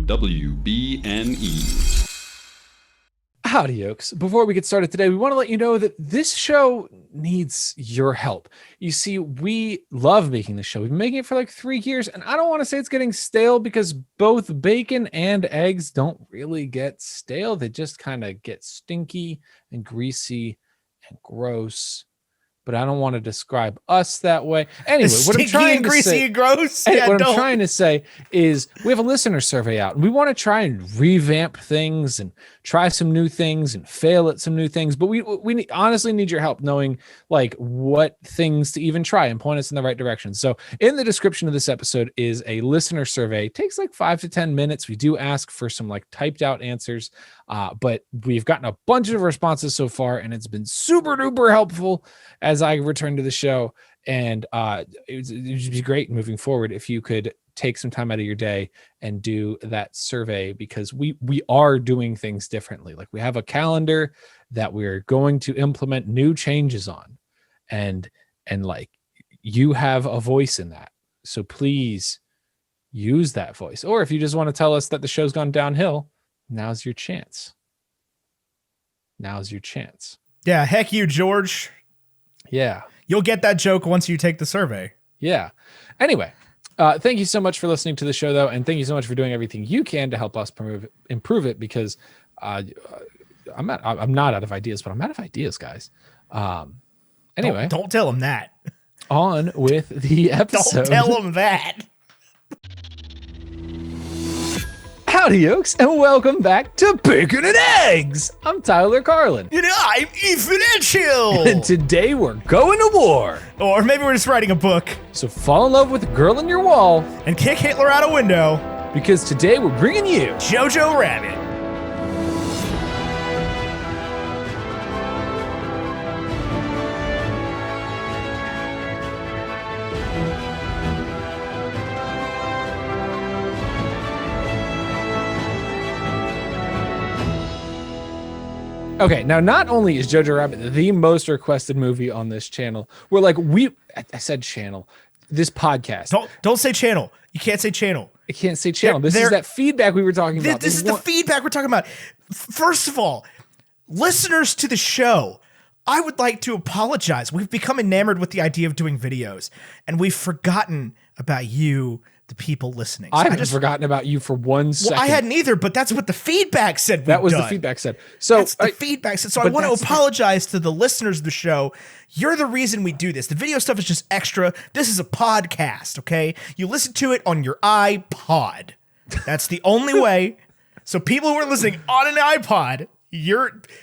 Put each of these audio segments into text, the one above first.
from WBNE. Howdy, Yokes. Before we get started today, we want to let you know that this show needs your help. You see, we love making the show. We've been making it for like 3 years, and I don't want to say it's getting stale because both bacon and eggs don't really get stale. They just kind of get stinky and greasy and gross. But I don't want to describe us that way. Anyway, what I'm trying to say, and gross. I'm trying to say is we have a listener survey out, and we want to try and revamp things and try some new things and fail at some new things. But we honestly need your help knowing like what things to even try and point us in the right direction. So in the description of this episode is a listener survey. It takes like 5 to 10 minutes. We do ask for some like typed out answers, but we've gotten a bunch of responses so far, and it's been super duper helpful as I return to the show. And it would be great moving forward if you could take some time out of your day and do that survey, because we are doing things differently. Like we have a calendar that we're going to implement new changes on, and like you have a voice in that. So please use that voice. Or if you just want to tell us that the show's gone downhill, now's your chance. Yeah, heck you, George. Yeah. You'll get that joke once you take the survey. Yeah. Anyway, thank you so much for listening to the show, though, and thank you so much for doing everything you can to help us improve it, because I'm not out of ideas, but I'm out of ideas, guys. Anyway. Don't tell them that. On with the episode. Don't tell them that. Howdy, Yokes, and welcome back to Bacon and Eggs. I'm Tyler Carlin. And I'm Infidential. And today we're going to war. Or maybe we're just writing a book. So fall in love with the girl in your wall. And kick Hitler out a window. Because today we're bringing you Jojo Rabbit. Okay, now not only is Jojo Rabbit the most requested movie on this channel, we're like, I said channel, this podcast. Don't say channel. You can't say channel. I can't say channel. This is that feedback we were talking about. This is the feedback we're talking about. First of all, listeners to the show, I would like to apologize. We've become enamored with the idea of doing videos, and we've forgotten about you, the people listening. So I haven't forgotten about you for 1 second. Well, I hadn't either, but that's what the feedback said. That was the feedback said. So that's the feedback said. So I want to apologize to the listeners of the show. You're the reason we do this. The video stuff is just extra. This is a podcast, okay? You listen to it on your iPod. That's the only way. So people who are listening on an iPod,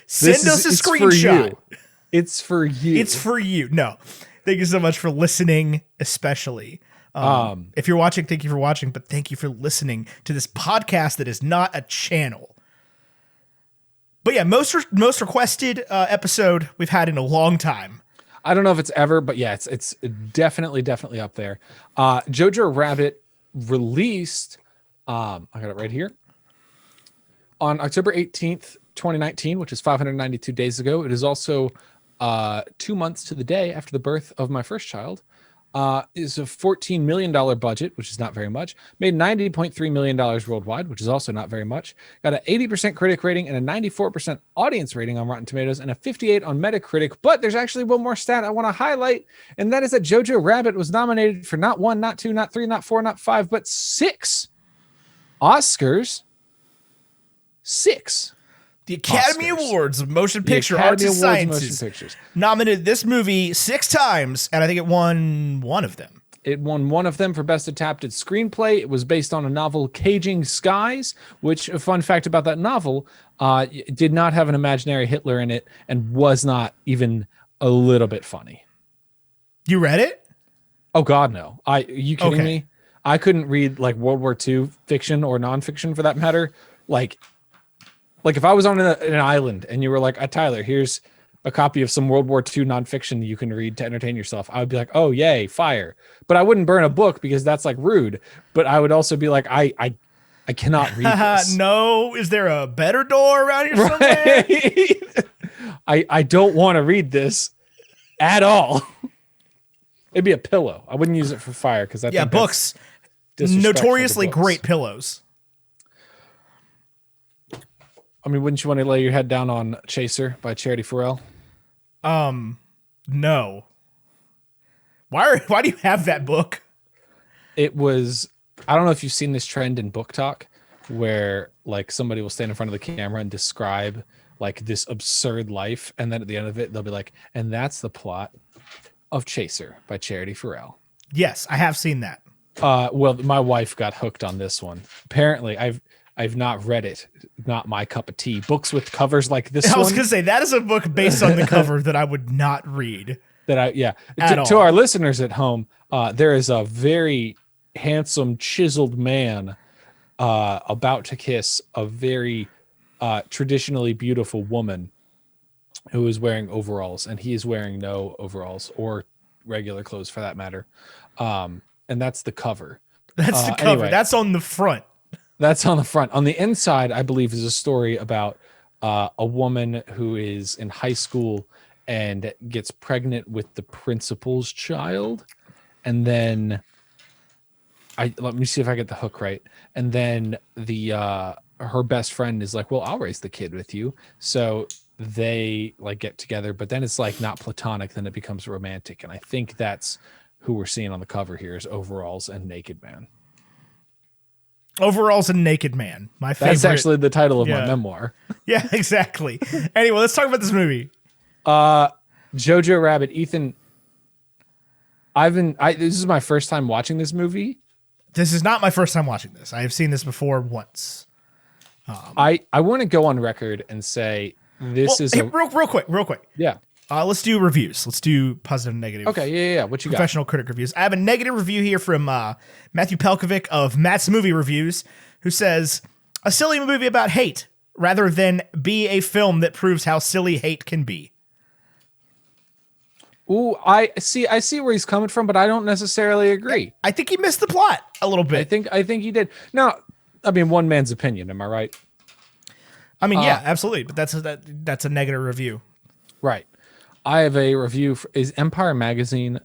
send us a screenshot. It's for you. It's for you. No. Thank you so much for listening, especially. If you're watching, thank you for watching, but thank you for listening to this podcast that is not a channel. But yeah, most requested episode we've had in a long time. I don't know if it's ever, but yeah, it's definitely up there. Jojo Rabbit released, I got it right here, on October 18th, 2019, which is 592 days ago. It is also 2 months to the day after the birth of my first child. Is a $14 million budget, which is not very much. Made $90.3 million worldwide, which is also not very much. Got an 80% critic rating and a 94% audience rating on Rotten Tomatoes and a 58 on Metacritic. But there's actually one more stat I want to highlight, and that is that Jojo Rabbit was nominated for not 1, not 2, not 3, not 4, not 5, but 6 Oscars. 6. The Academy Awards of Motion Picture Arts and Sciences nominated this movie 6 times, and I think it won one of them. It won one of them for Best Adapted Screenplay. It was based on a novel, Caging Skies, which, a fun fact about that novel, did not have an imaginary Hitler in it and was not even a little bit funny. You read it? Oh, God, no. Are you kidding me? I couldn't read like World War II fiction or nonfiction for that matter. Like if I was on an island and you were like, Tyler, here's a copy of some World War II nonfiction you can read to entertain yourself, I would be like, oh, yay, fire. But I wouldn't burn a book because that's like rude. But I would also be like, I cannot read this. No, is there a better door around here somewhere? I don't want to read this at all. It'd be a pillow. I wouldn't use it for fire because I think books, notoriously great pillows. I mean, wouldn't you want to lay your head down on Chaser by Charity Farrell? No. Why do you have that book? It was, I don't know if you've seen this trend in book talk where like somebody will stand in front of the camera and describe like this absurd life. And then at the end of it, they'll be like, and that's the plot of Chaser by Charity Farrell. Yes, I have seen that. Well, my wife got hooked on this one. Apparently, I've not read it. Not my cup of tea. Books with covers like this I was one. going to say, that is a book based on the cover that I would not read. To our listeners at home, there is a very handsome, chiseled man about to kiss a very traditionally beautiful woman who is wearing overalls, and he is wearing no overalls or regular clothes for that matter. And that's the cover. That's the cover. Anyway, that's on the front. That's on the front. On the inside, I believe, is a story about a woman who is in high school and gets pregnant with the principal's child. And then let me see if I get the hook right. And then her best friend is like, well, I'll raise the kid with you. So they like get together, but then it's like not platonic, then it becomes romantic. And I think that's who we're seeing on the cover here is Overalls and Naked Man. Overalls and Naked Man. My favorite. That's actually the title of my memoir. Yeah, exactly. Anyway, let's talk about this movie. Jojo Rabbit, Ethan. This is my first time watching this movie. This is not my first time watching this. I have seen this before once. I want to go on record and say this is real quick. Yeah. Let's do reviews. Let's do positive and negative. Okay, yeah. What you got? Professional critic reviews. I have a negative review here from Matthew Pelkovic of Matt's Movie Reviews, who says, a silly movie about hate rather than be a film that proves how silly hate can be. Ooh, I see where he's coming from, but I don't necessarily agree. I think he missed the plot a little bit. I think he did. Now, I mean, one man's opinion. Am I right? I mean, yeah, absolutely. But that's a negative review. Right. I have a review. Is Empire Magazine,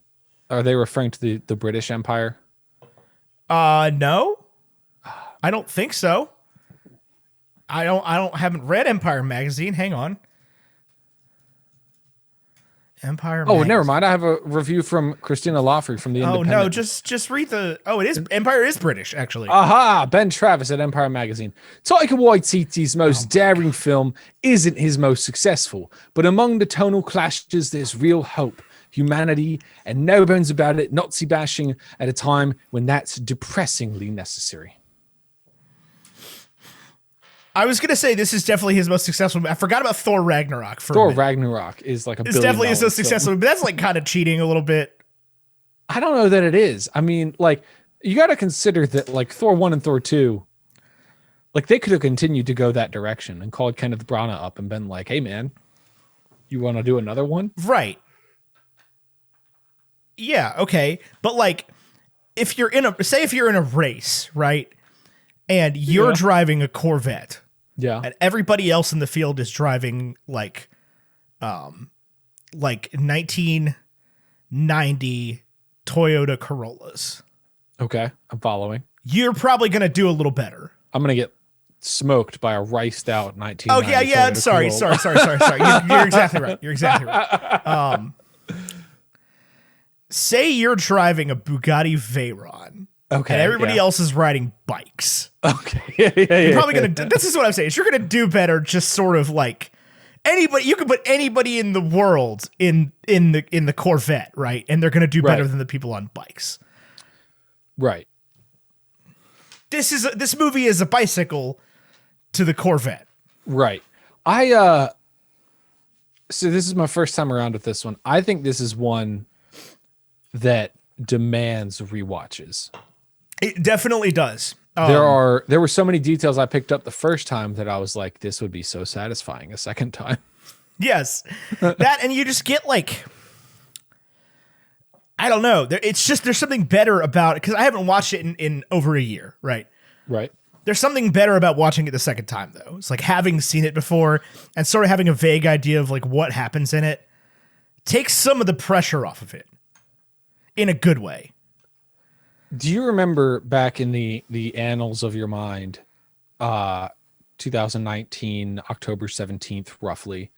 are they referring to the British Empire? No, I don't think so. Haven't read Empire Magazine. Hang on. Empire Magazine. Oh, never mind. I have a review from Christina Lawfrey from the Independent. Oh, no, just read the... Oh, it is... Empire is British, actually. Aha! Ben Travis at Empire Magazine. Taika Waititi's most daring film isn't his most successful, but among the tonal clashes, there's real hope, humanity, and no bones about it, Nazi bashing at a time when that's depressingly necessary. I was going to say this is definitely his most successful. I forgot about Thor Ragnarok. Thor Ragnarok is like it's definitely his most successful, but that's like kind of cheating a little bit. I don't know that it is. I mean, like, you got to consider that like Thor 1 and Thor 2, like they could have continued to go that direction and called Kenneth Branagh up and been like, hey man, you want to do another one? Right. Yeah. Okay. But like, if you're in a race, right? And you're driving a Corvette. Yeah. And everybody else in the field is driving like 1990 Toyota Corollas. Okay. I'm following. You're probably going to do a little better. I'm going to get smoked by a riced out 1990. Oh, yeah. Sorry. You're exactly right. You're exactly right. Say you're driving a Bugatti Veyron. Okay. And everybody else is riding bikes. Okay. Yeah. You're probably going to, this is what I'm saying. You're going to do better just sort of like anybody, you can put anybody in the world in the Corvette, right? And they're going to do better than the people on bikes. Right. This movie is a bicycle to the Corvette. Right. So this is my first time around with this one. I think this is one that demands rewatches. It definitely does. There were so many details I picked up the first time that I was like, this would be so satisfying a second time. Yes. That, and you just get like, I don't know. There's something better about it because I haven't watched it in over a year, right? Right. There's something better about watching it the second time, though. It's like having seen it before and sort of having a vague idea of like what happens in it takes some of the pressure off of it in a good way. Do you remember back in the annals of your mind, 2019, October 17th, roughly,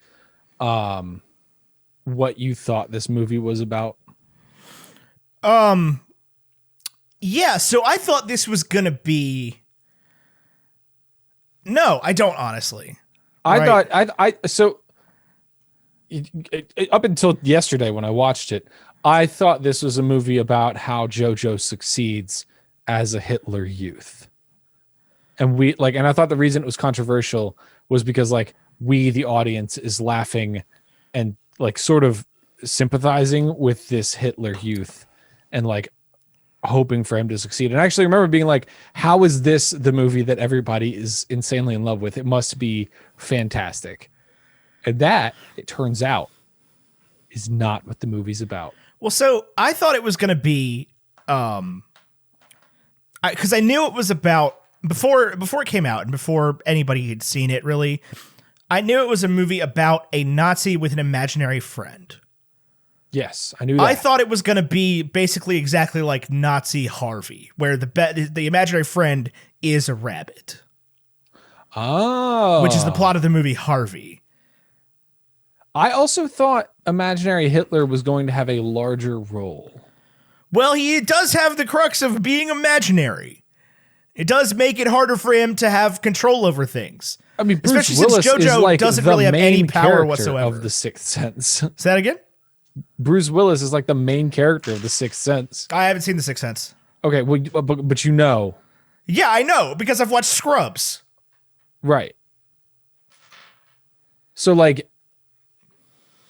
what you thought this movie was about? Yeah, so I thought this was gonna be. No, I don't honestly. I Right. thought so up until yesterday when I watched it, I thought this was a movie about how Jojo succeeds as a Hitler youth. And I thought the reason it was controversial was because like we, the audience, is laughing and like sort of sympathizing with this Hitler youth and like hoping for him to succeed. And I actually remember being like, how is this the movie that everybody is insanely in love with? It must be fantastic. And that, it turns out, is not what the movie's about. Well, so I thought it was going to be, because I knew it was about before it came out and before anybody had seen it. Really, I knew it was a movie about a Nazi with an imaginary friend. Yes, I knew that. I thought it was going to be basically exactly like Nazi Harvey, where the imaginary friend is a rabbit. Oh, Which is the plot of the movie Harvey. I also thought imaginary Hitler was going to have a larger role. Well, he does have the crux of being imaginary. It does make it harder for him to have control over things. I mean, Bruce especially Willis since JoJo is like doesn't the really have any main power character whatsoever. of The Sixth Sense. Say that again? Bruce Willis is like the main character of The Sixth Sense. I haven't seen The Sixth Sense. Okay, well, but you know. Yeah, I know, because I've watched Scrubs. Right. So, like,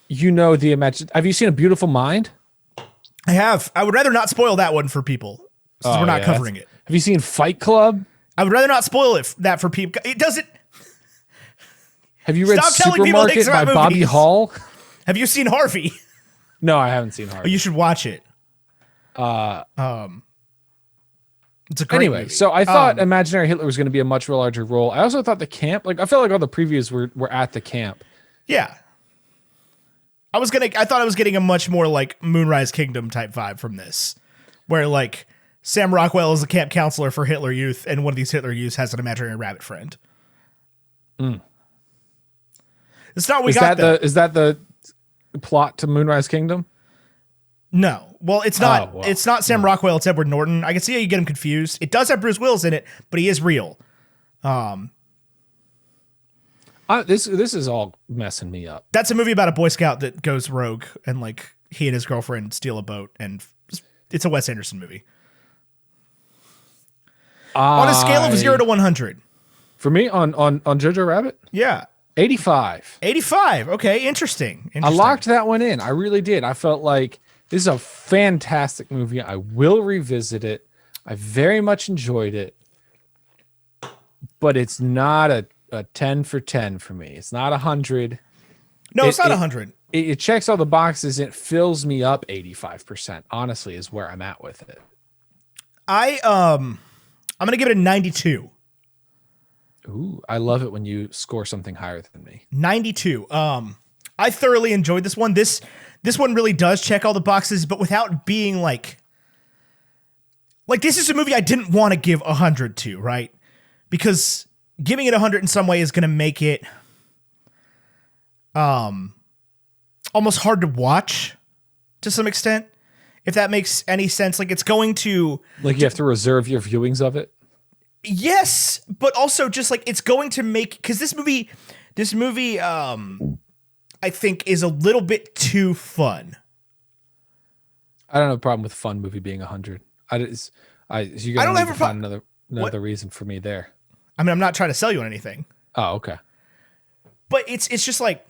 you know the imagine. Have you seen A Beautiful Mind? I have. I would rather not spoil that one for people, since we're not covering it. Have you seen Fight Club? I would rather not spoil that for people. It doesn't. Have you read Stop telling people Supermarket things by about Bobby movies. Hall? Have you seen Harvey? No, I haven't seen Harvey. You should watch it. It's a great Anyway, movie. so I thought Imaginary Hitler was going to be a much larger role. I also thought the camp, like I felt like all the previews were at the camp. Yeah. I thought I was getting a much more like Moonrise Kingdom type vibe from this, where like Sam Rockwell is a camp counselor for Hitler Youth, and one of these Hitler Youths has an imaginary rabbit friend. It's not what we got. Is that the plot to Moonrise Kingdom? No. Well, it's not. Oh, well. It's not Sam Rockwell. It's Edward Norton. I can see how you get him confused. It does have Bruce Willis in it, but he is real. This is all messing me up. That's a movie about a Boy Scout that goes rogue, and like he and his girlfriend steal a boat, and it's a Wes Anderson movie. On a scale of 0 to 100. For me, on Jojo Rabbit, Yeah. 85. 85. Okay, interesting. I locked that one in. I really did. I felt like this is a fantastic movie. I will revisit it. I very much enjoyed it. But it's not a 10 for 10 for me. It's not 100. No, it's not 100. It checks all the boxes. It fills me up 85%, honestly, is where I'm at with it. I'm going to give it a 92. Ooh, I love it when you score something higher than me. 92. I thoroughly enjoyed this one. This one really does check all the boxes, but without being like this is a movie I didn't want to give 100 to, right? Because giving it 100 in some way is going to make it almost hard to watch to some extent, if that makes any sense. Like it's going to Like you have to reserve your viewings of it. Yes, but also just like it's going to make, because this movie I think is a little bit too fun. I don't have a problem with a fun movie being 100. You don't have a find another reason for me there. I mean, I'm not trying to sell you on anything, Oh, okay. but it's just like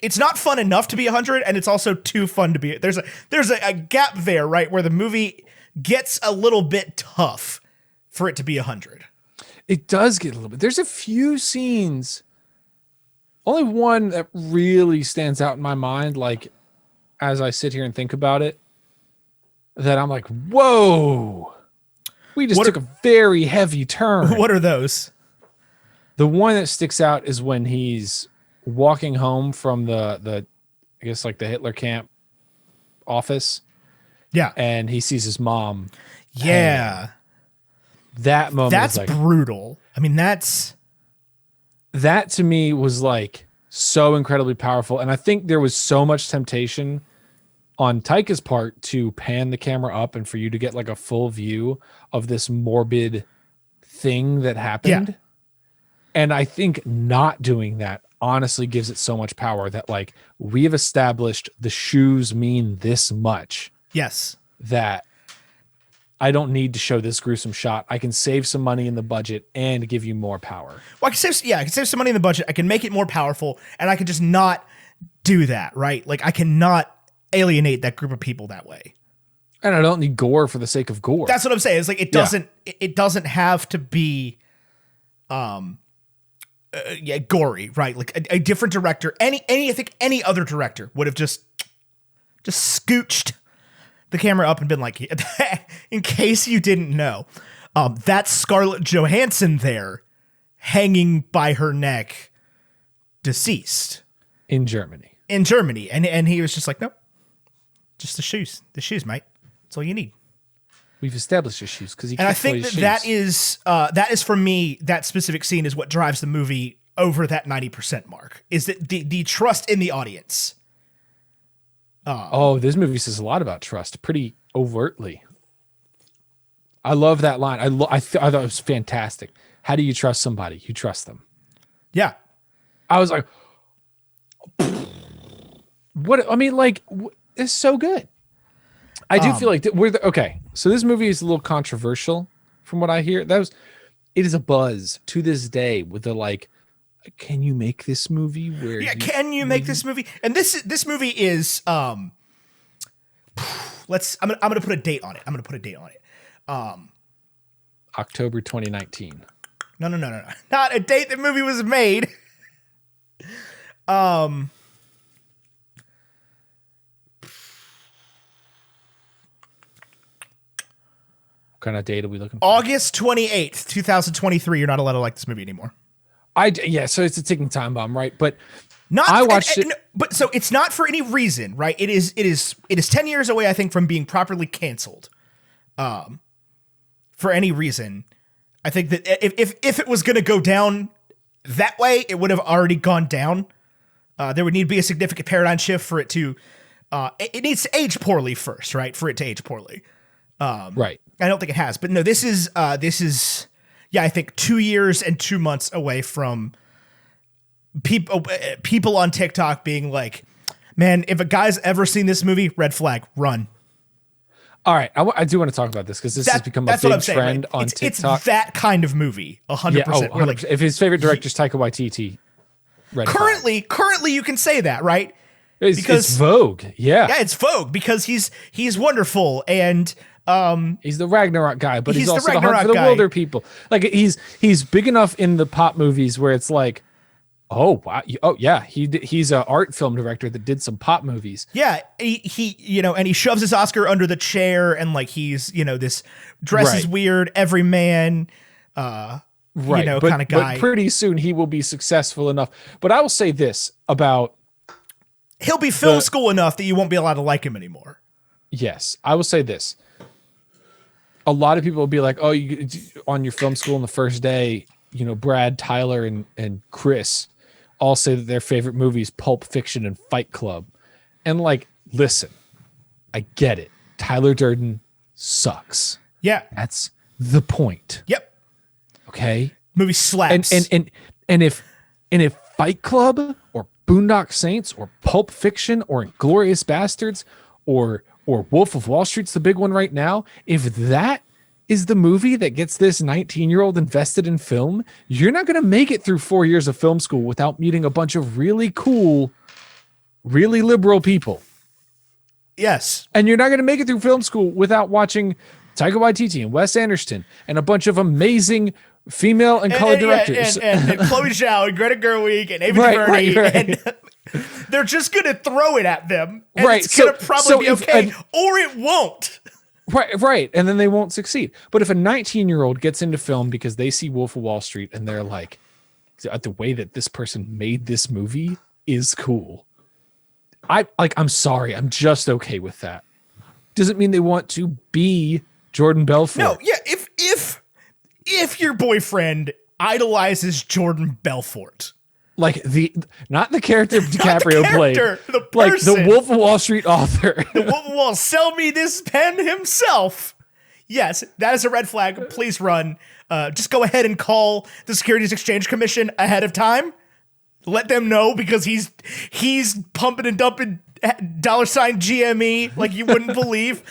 it's not fun enough to be 100, and it's also too fun to be. There's a gap there, right, where the movie gets a little bit tough for it to be 100. It does get a little bit. There's a few scenes. Only one that really stands out in my mind, like as I sit here and think about it, that I'm like, whoa, we just took a very heavy turn. What are those? The one that sticks out is when he's walking home from the I guess like the Hitler camp office. Yeah. And he sees his mom. Yeah. that moment, that's like, brutal. I mean, that to me was like so incredibly powerful. And I think there was so much temptation on Taika's part to pan the camera up and for you to get like a full view of this morbid thing that happened. Yeah. And I think not doing that honestly gives it so much power that like we have established the shoes mean this much. Yes. That I don't need to show this gruesome shot. I can save some money in the budget and give you more power. Well, I can save some money in the budget. I can make it more powerful, and I can just not do that, right? Like I cannot alienate that group of people that way. And I don't need gore for the sake of gore. That's what I'm saying. It's like it doesn't have to be gory, right? Like a different director, I think any other director would have just scooched the camera up and been like, in case you didn't know, that's Scarlett Johansson there hanging by her neck, deceased in Germany. And he was just like, nope, just the shoes, mate. That's all you need. We've established your shoes because and I think that is for me, that specific scene is what drives the movie over that 90% mark, is that the trust in the audience. This movie says a lot about trust pretty overtly. I love that line. I thought it was fantastic. How do you trust somebody? You trust them. Yeah. I was like, what? I mean, like, it's so good. I do feel like okay. So this movie is a little controversial from what I hear. It is a buzz to this day with the like, can you make this movie where can you make this movie? And this movie is I'm gonna put a date on it. October 2019. No. Not a date the movie was made. What kind of date are we looking for? August 28th, 2023. You're not allowed to like this movie anymore. So it's a ticking time bomb, right? But I watched it. But so it's not for any reason, right? It is 10 years away, I think, from being properly canceled. For any reason. I think that if it was going to go down that way, it would have already gone down. There would need to be a significant paradigm shift for it to it needs to age poorly first, right? For it to age poorly. Right. I don't think it has, but no, this is I think 2 years and 2 months away from people on TikTok being like, man, if a guy's ever seen this movie, red flag, run. All right. I do want to talk about this because this has become a big trend on TikTok. It's that kind of movie, 100%. Yeah, 100%. If his favorite director is Taika Waititi, red flag. Currently you can say that, right? It's Vogue. Yeah. Yeah, it's Vogue because he's wonderful and he's the Ragnarok guy, but he's also the Hunt for the guy. Wilder People. Like he's big enough in the pop movies where it's like, oh wow, he's an art film director that did some pop movies. Yeah, he and he shoves his Oscar under the chair and like he's this dress is weird every man kind of guy. But pretty soon he will be successful enough. But I will say this about he'll be film school enough that you won't be allowed to like him anymore. Yes, I will say this. A lot of people will be like, oh, you on your film school on the first day, Brad, Tyler, and Chris all say that their favorite movies Pulp Fiction and Fight Club. And like, listen, I get it. Tyler Durden sucks. Yeah. That's the point. Yep. Okay. Movie slaps. And if Fight Club or Boondock Saints or Pulp Fiction or Inglourious Bastards or Wolf of Wall Street's the big one right now, if that is the movie that gets this 19-year-old invested in film, you're not going to make it through 4 years of film school without meeting a bunch of really cool, really liberal people. Yes. And you're not going to make it through film school without watching Taika Waititi and Wes Anderson and a bunch of amazing female and colored directors. And Chloe Zhao and Greta Gerwig and Ava DuVernay. Right. And they're just going to throw it at them. And right. It's going to probably be okay. Or it won't. Right. And then they won't succeed. But if a 19-year-old gets into film because they see Wolf of Wall Street and they're like, the way that this person made this movie is cool. I'm sorry. I'm just okay with that. Doesn't mean they want to be Jordan Belfort. No, yeah. if your boyfriend idolizes Jordan Belfort. Like not the character DiCaprio played, the person, like the Wolf of Wall Street author. The Wolf of Wall, sell me this pen himself. Yes, that is a red flag. Please run. Just go ahead and call the Securities Exchange Commission ahead of time. Let them know, because he's pumping and dumping $GME like you wouldn't believe.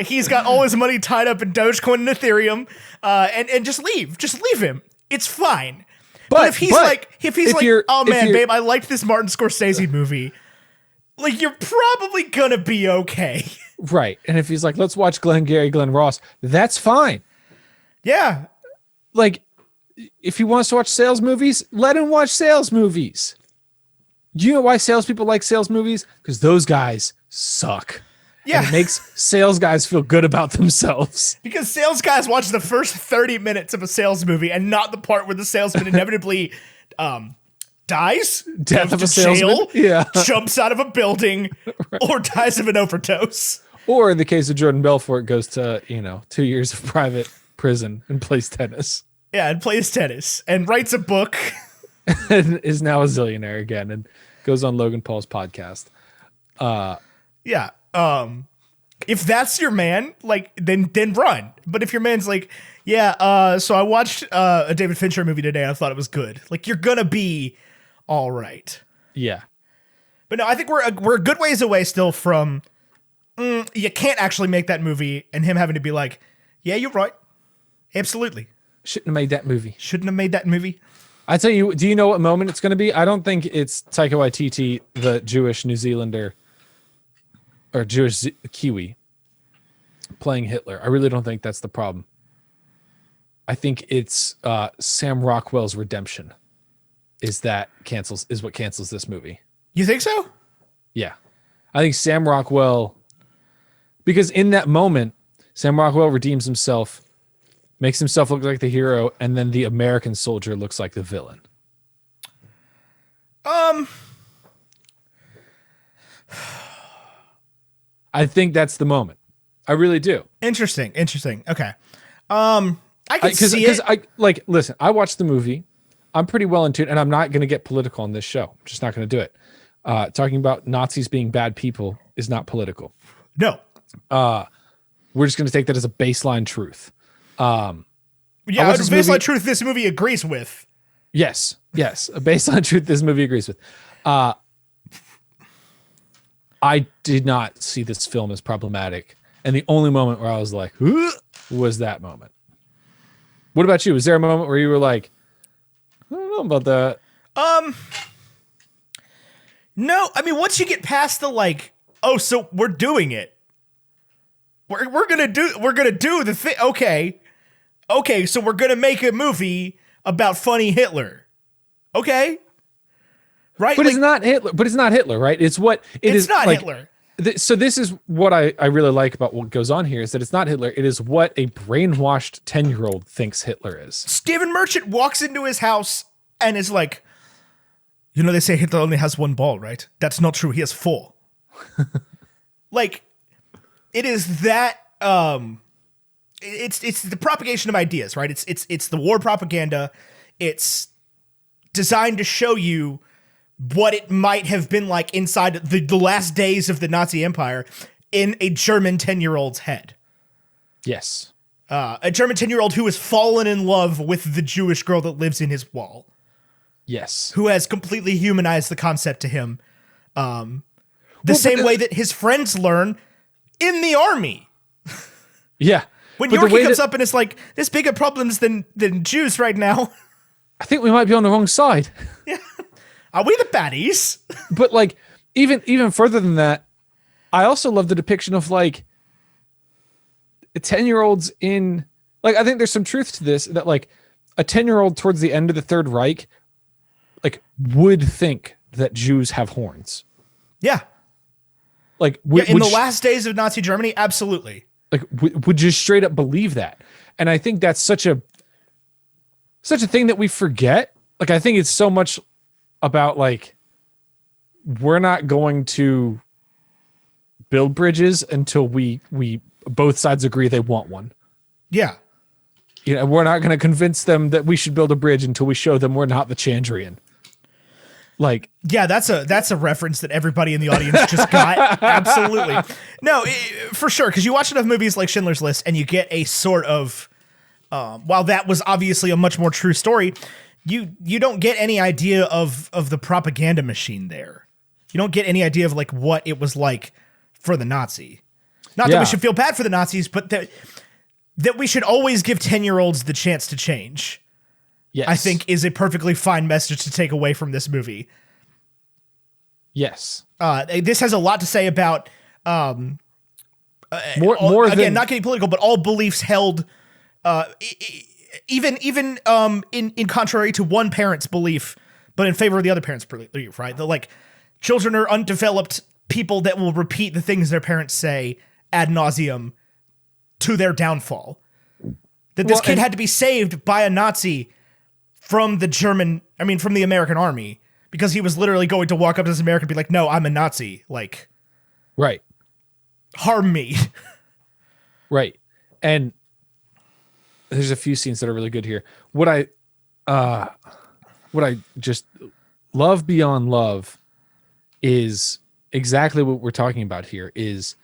He's got all his money tied up in Dogecoin and Ethereum. And just leave. Just leave him. It's fine. But if he's like, oh man, babe, I liked this Martin Scorsese movie, like, you're probably gonna be okay. Right. And if he's like, let's watch Glengarry Glen Ross, that's fine. Yeah. Like, if he wants to watch sales movies, let him watch sales movies. Do you know why salespeople like sales movies? Because those guys suck. Yeah. And it makes sales guys feel good about themselves. Because sales guys watch the first 30 minutes of a sales movie and not the part where the salesman inevitably dies, death of a salesman, jail, jumps out of a building, right, or dies of an overdose. Or in the case of Jordan Belfort, goes to, 2 years of private prison and plays tennis. Yeah, and plays tennis and writes a book. And is now a zillionaire again and goes on Logan Paul's podcast. Yeah. If that's your man, like, then run. But if your man's like, so I watched a David Fincher movie today and I thought it was good, like, you're gonna be all right. Yeah. But no, I think we're a good ways away still from you can't actually make that movie and him having to be like, yeah, you're right. Absolutely. Shouldn't have made that movie. I tell you, do you know what moment it's going to be? I don't think it's Taika Waititi, the Jewish New Zealander or Jewish Kiwi, playing Hitler. I really don't think that's the problem. I think it's Sam Rockwell's redemption is what cancels this movie. You think so? Yeah. I think Sam Rockwell, because in that moment, Sam Rockwell redeems himself, makes himself look like the hero, and then the American soldier looks like the villain. I think that's the moment. I really do. Interesting. Okay. I can see it. Listen, I watched the movie. I'm pretty well into it, and I'm not going to get political on this show. I'm just not going to do it. Talking about Nazis being bad people is not political. No. We're just going to take that as a baseline truth. A baseline truth this movie agrees with. Yes, a baseline truth this movie agrees with. I did not see this film as problematic, and the only moment where I was like, "Huh?" was that moment. What about you? Was there a moment where you were like, I don't know about that? No, I mean, once you get past the like, oh, so we're doing it. We're gonna do the thing. Okay, so we're gonna make a movie about funny Hitler. Okay, right? But it's not Hitler. But it's not Hitler, right? It's what it is. It's not Hitler. So this is what I really like about what goes on here is that it's not Hitler. It is what a brainwashed 10-year-old thinks Hitler is. Stephen Merchant walks into his house and is like, they say Hitler only has one ball, right? That's not true. He has 4. Like, it is that. It's the propagation of ideas, right? It's the war propaganda. It's designed to show you what it might have been like inside the last days of the Nazi Empire in a German 10-year-old's head. Yes. A German 10-year-old who has fallen in love with the Jewish girl that lives in his wall. Yes. Who has completely humanized the concept to him. Same way that his friends learn in the army. Yeah. When Yorkie comes up and it's like, there's bigger problems than Jews right now. I think we might be on the wrong side. Yeah. Are we the baddies? But like, even further than that, I also love the depiction of like 10-year-olds in, like, I think there's some truth to this, that like a 10-year-old towards the end of the Third Reich, like, would think that Jews have horns. Yeah. Like, in the last days of Nazi Germany, absolutely. Like, would just straight up believe that. And I think that's such a thing that we forget. Like, I think it's so much about like, we're not going to build bridges until we both sides agree they want one. Yeah. we're not going to convince them that we should build a bridge until we show them we're not the Chandrian. Like, yeah, that's a reference that everybody in the audience just got. Absolutely. No, for sure. Cause you watch enough movies like Schindler's List and you get a sort of, while that was obviously a much more true story, you don't get any idea of the propaganda machine there. You don't get any idea of like what it was like for the Nazi. Not that we should feel bad for the Nazis, but that we should always give 10-year-olds the chance to change. yes. I think is a perfectly fine message to take away from this movie. Yes. This has a lot to say about More again, than not getting political, but all beliefs held, even in contrary to one parent's belief, but in favor of the other parent's belief, right? The like children are undeveloped people that will repeat the things their parents say ad nauseum to their downfall. That this kid had to be saved by a Nazi from the American army, because he was literally going to walk up to this American and be like, no, I'm a Nazi. Like, right. Harm me. Right. And there's a few scenes that are really good here. What I just love beyond love is exactly what we're talking about here is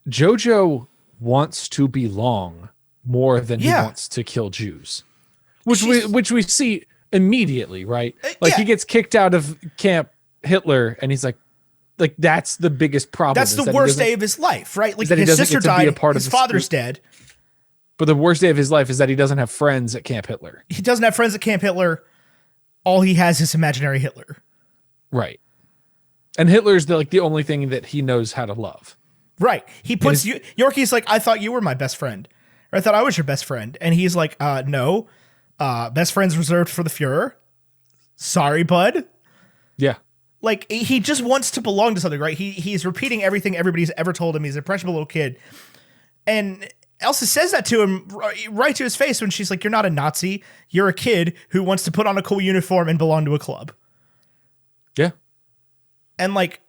Jojo wants to belong more than he wants to kill Jews, which we see immediately, right? Like he gets kicked out of Camp Hitler and he's like that's the biggest problem. That's the worst day of his life, right? Like his sister died, his father's dead. But the worst day of his life is that he doesn't have friends at Camp Hitler. He doesn't have friends at Camp Hitler. All he has is imaginary Hitler. Right. And Hitler's the only thing that he knows how to love. Right. He puts Yorkie's like, I thought you were my best friend. Or I thought I was your best friend. And he's like, no. Best friends reserved for the Fuhrer. Sorry, bud. Yeah. Like, he just wants to belong to something, right? He's repeating everything everybody's ever told him. He's an impressionable little kid. And Elsa says that to him right to his face when she's like, you're not a Nazi. You're a kid who wants to put on a cool uniform and belong to a club. Yeah. And like,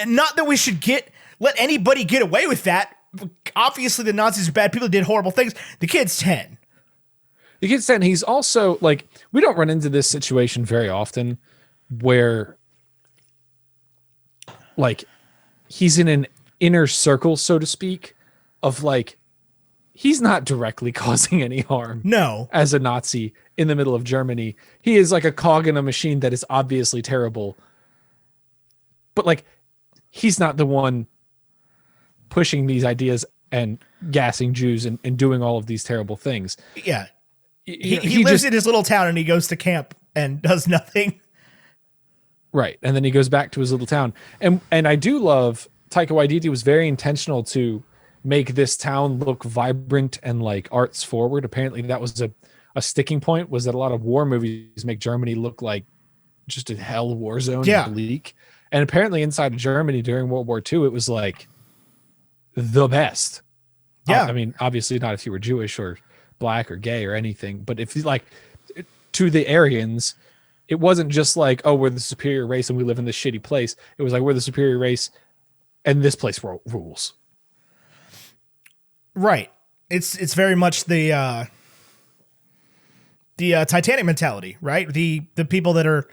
not that we should let anybody get away with that. Obviously, the Nazis are bad people, did horrible things. The kid's 10. The kid's 10. He's also like, we don't run into this situation very often where like he's in an inner circle, so to speak, of like, he's not directly causing any harm. No. As a Nazi in the middle of Germany. He is like a cog in a machine that is obviously terrible. But like, he's not the one pushing these ideas and gassing Jews and doing all of these terrible things. Yeah. He lives in his little town and he goes to camp and does nothing. Right. And then he goes back to his little town. And I do love Taika Waititi was very intentional to make this town look vibrant and like arts forward. Apparently that was a sticking point, was that a lot of war movies make Germany look like just a hell war zone. Yeah. Bleak. And apparently inside of Germany during World War II, it was like the best. Yeah. I mean, obviously not if you were Jewish or black or gay or anything, but if you like to the Aryans, it wasn't just like, oh, we're the superior race and we live in this shitty place. It was like, we're the superior race and this place rules. Right. It's very much the Titanic mentality, right? The people that are,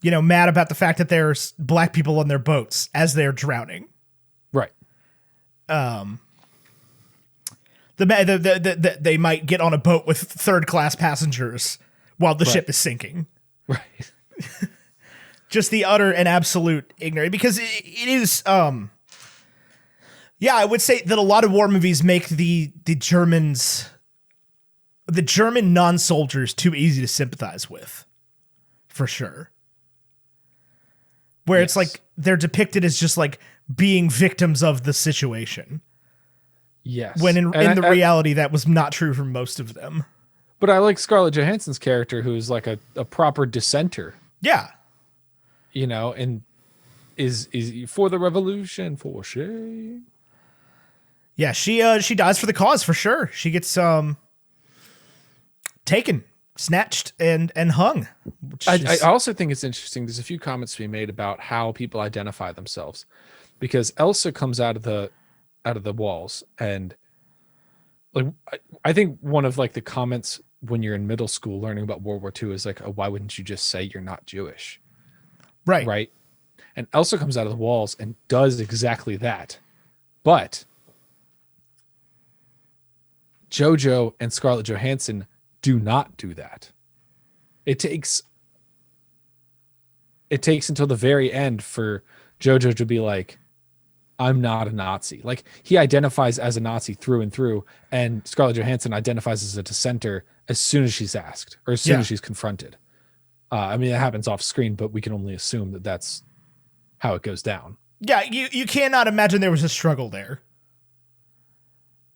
mad about the fact that there's black people on their boats as they're drowning. Right. They might get on a boat with third class passengers while the ship is sinking. Right. Just the utter and absolute ignorance, because it is, I would say that a lot of war movies make the German non-soldiers too easy to sympathize with, for sure. Where it's like they're depicted as just like being victims of the situation. Yes. When in the reality, that was not true for most of them. But I like Scarlett Johansson's character, who's like a proper dissenter. Yeah. And is for the revolution, for shame. Yeah, she dies for the cause, for sure. She gets taken, snatched, and hung. I also think it's interesting. There's a few comments to be made about how people identify themselves, because Elsa comes out of the walls, and like I think one of like the comments when you're in middle school learning about World War II is like, oh, why wouldn't you just say you're not Jewish? Right. Right. And Elsa comes out of the walls and does exactly that. But Jojo and Scarlett Johansson do not do that. It takes until the very end for Jojo to be like, I'm not a Nazi. Like, he identifies as a Nazi through and through, and Scarlett Johansson identifies as a dissenter as soon as she's asked or as soon as she's confronted. I mean, it happens off screen, but we can only assume that that's how it goes down. Yeah, you cannot imagine there was a struggle there.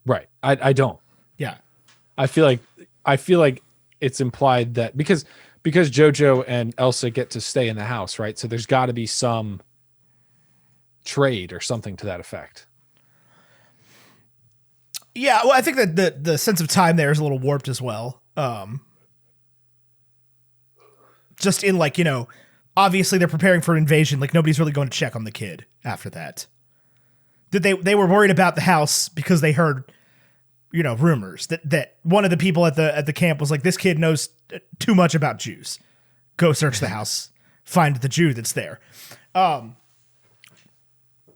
Right. I don't. Yeah. I feel like it's implied that because Jojo and Elsa get to stay in the house, right? So there's got to be some trade or something to that effect. Yeah, well, I think that the sense of time there is a little warped as well. Just in like, obviously they're preparing for an invasion. Like, nobody's really going to check on the kid after that. That they were worried about the house because they heard, rumors that one of the people at the camp was like, this kid knows too much about Jews. Go search the house, find the Jew that's there.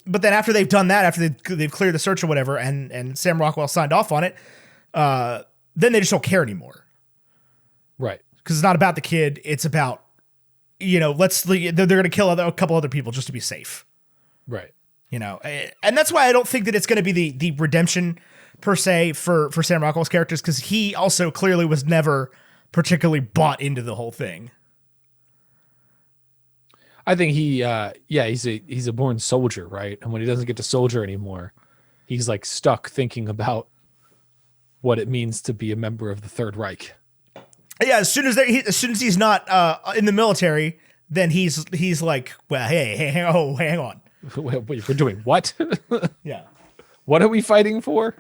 But then after they've done that, after they've cleared the search or whatever, and Sam Rockwell signed off on it, then they just don't care anymore. Right. Because it's not about the kid. It's about, they're going to kill a couple other people just to be safe. Right. And that's why I don't think that it's going to be the redemption per se for Sam Rockwell's characters, because he also clearly was never particularly bought into the whole thing. I think he's a born soldier, right? And when he doesn't get to soldier anymore, he's like stuck thinking about what it means to be a member of the Third Reich. Yeah, as soon as he's not in the military, then he's like, well, hey, hang on. Wait, we're doing what? Yeah. What are we fighting for?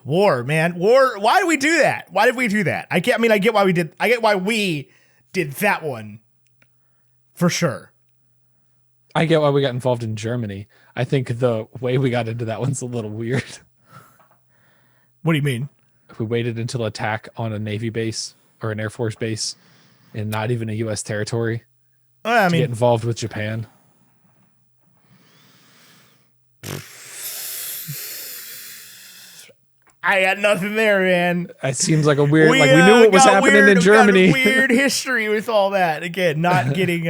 War, man. War. Why do we do that? Why did we do that? I get why we did. I get why we did that one. For sure. I get why we got involved in Germany. I think the way we got into that one's a little weird. What do you mean? We waited until attack on a Navy base or an Air Force base and not even a U.S. territory to get involved with Japan. I got nothing there, man. It seems like a weird, we knew what was happening in Germany. We got a weird history with all that. Again, not getting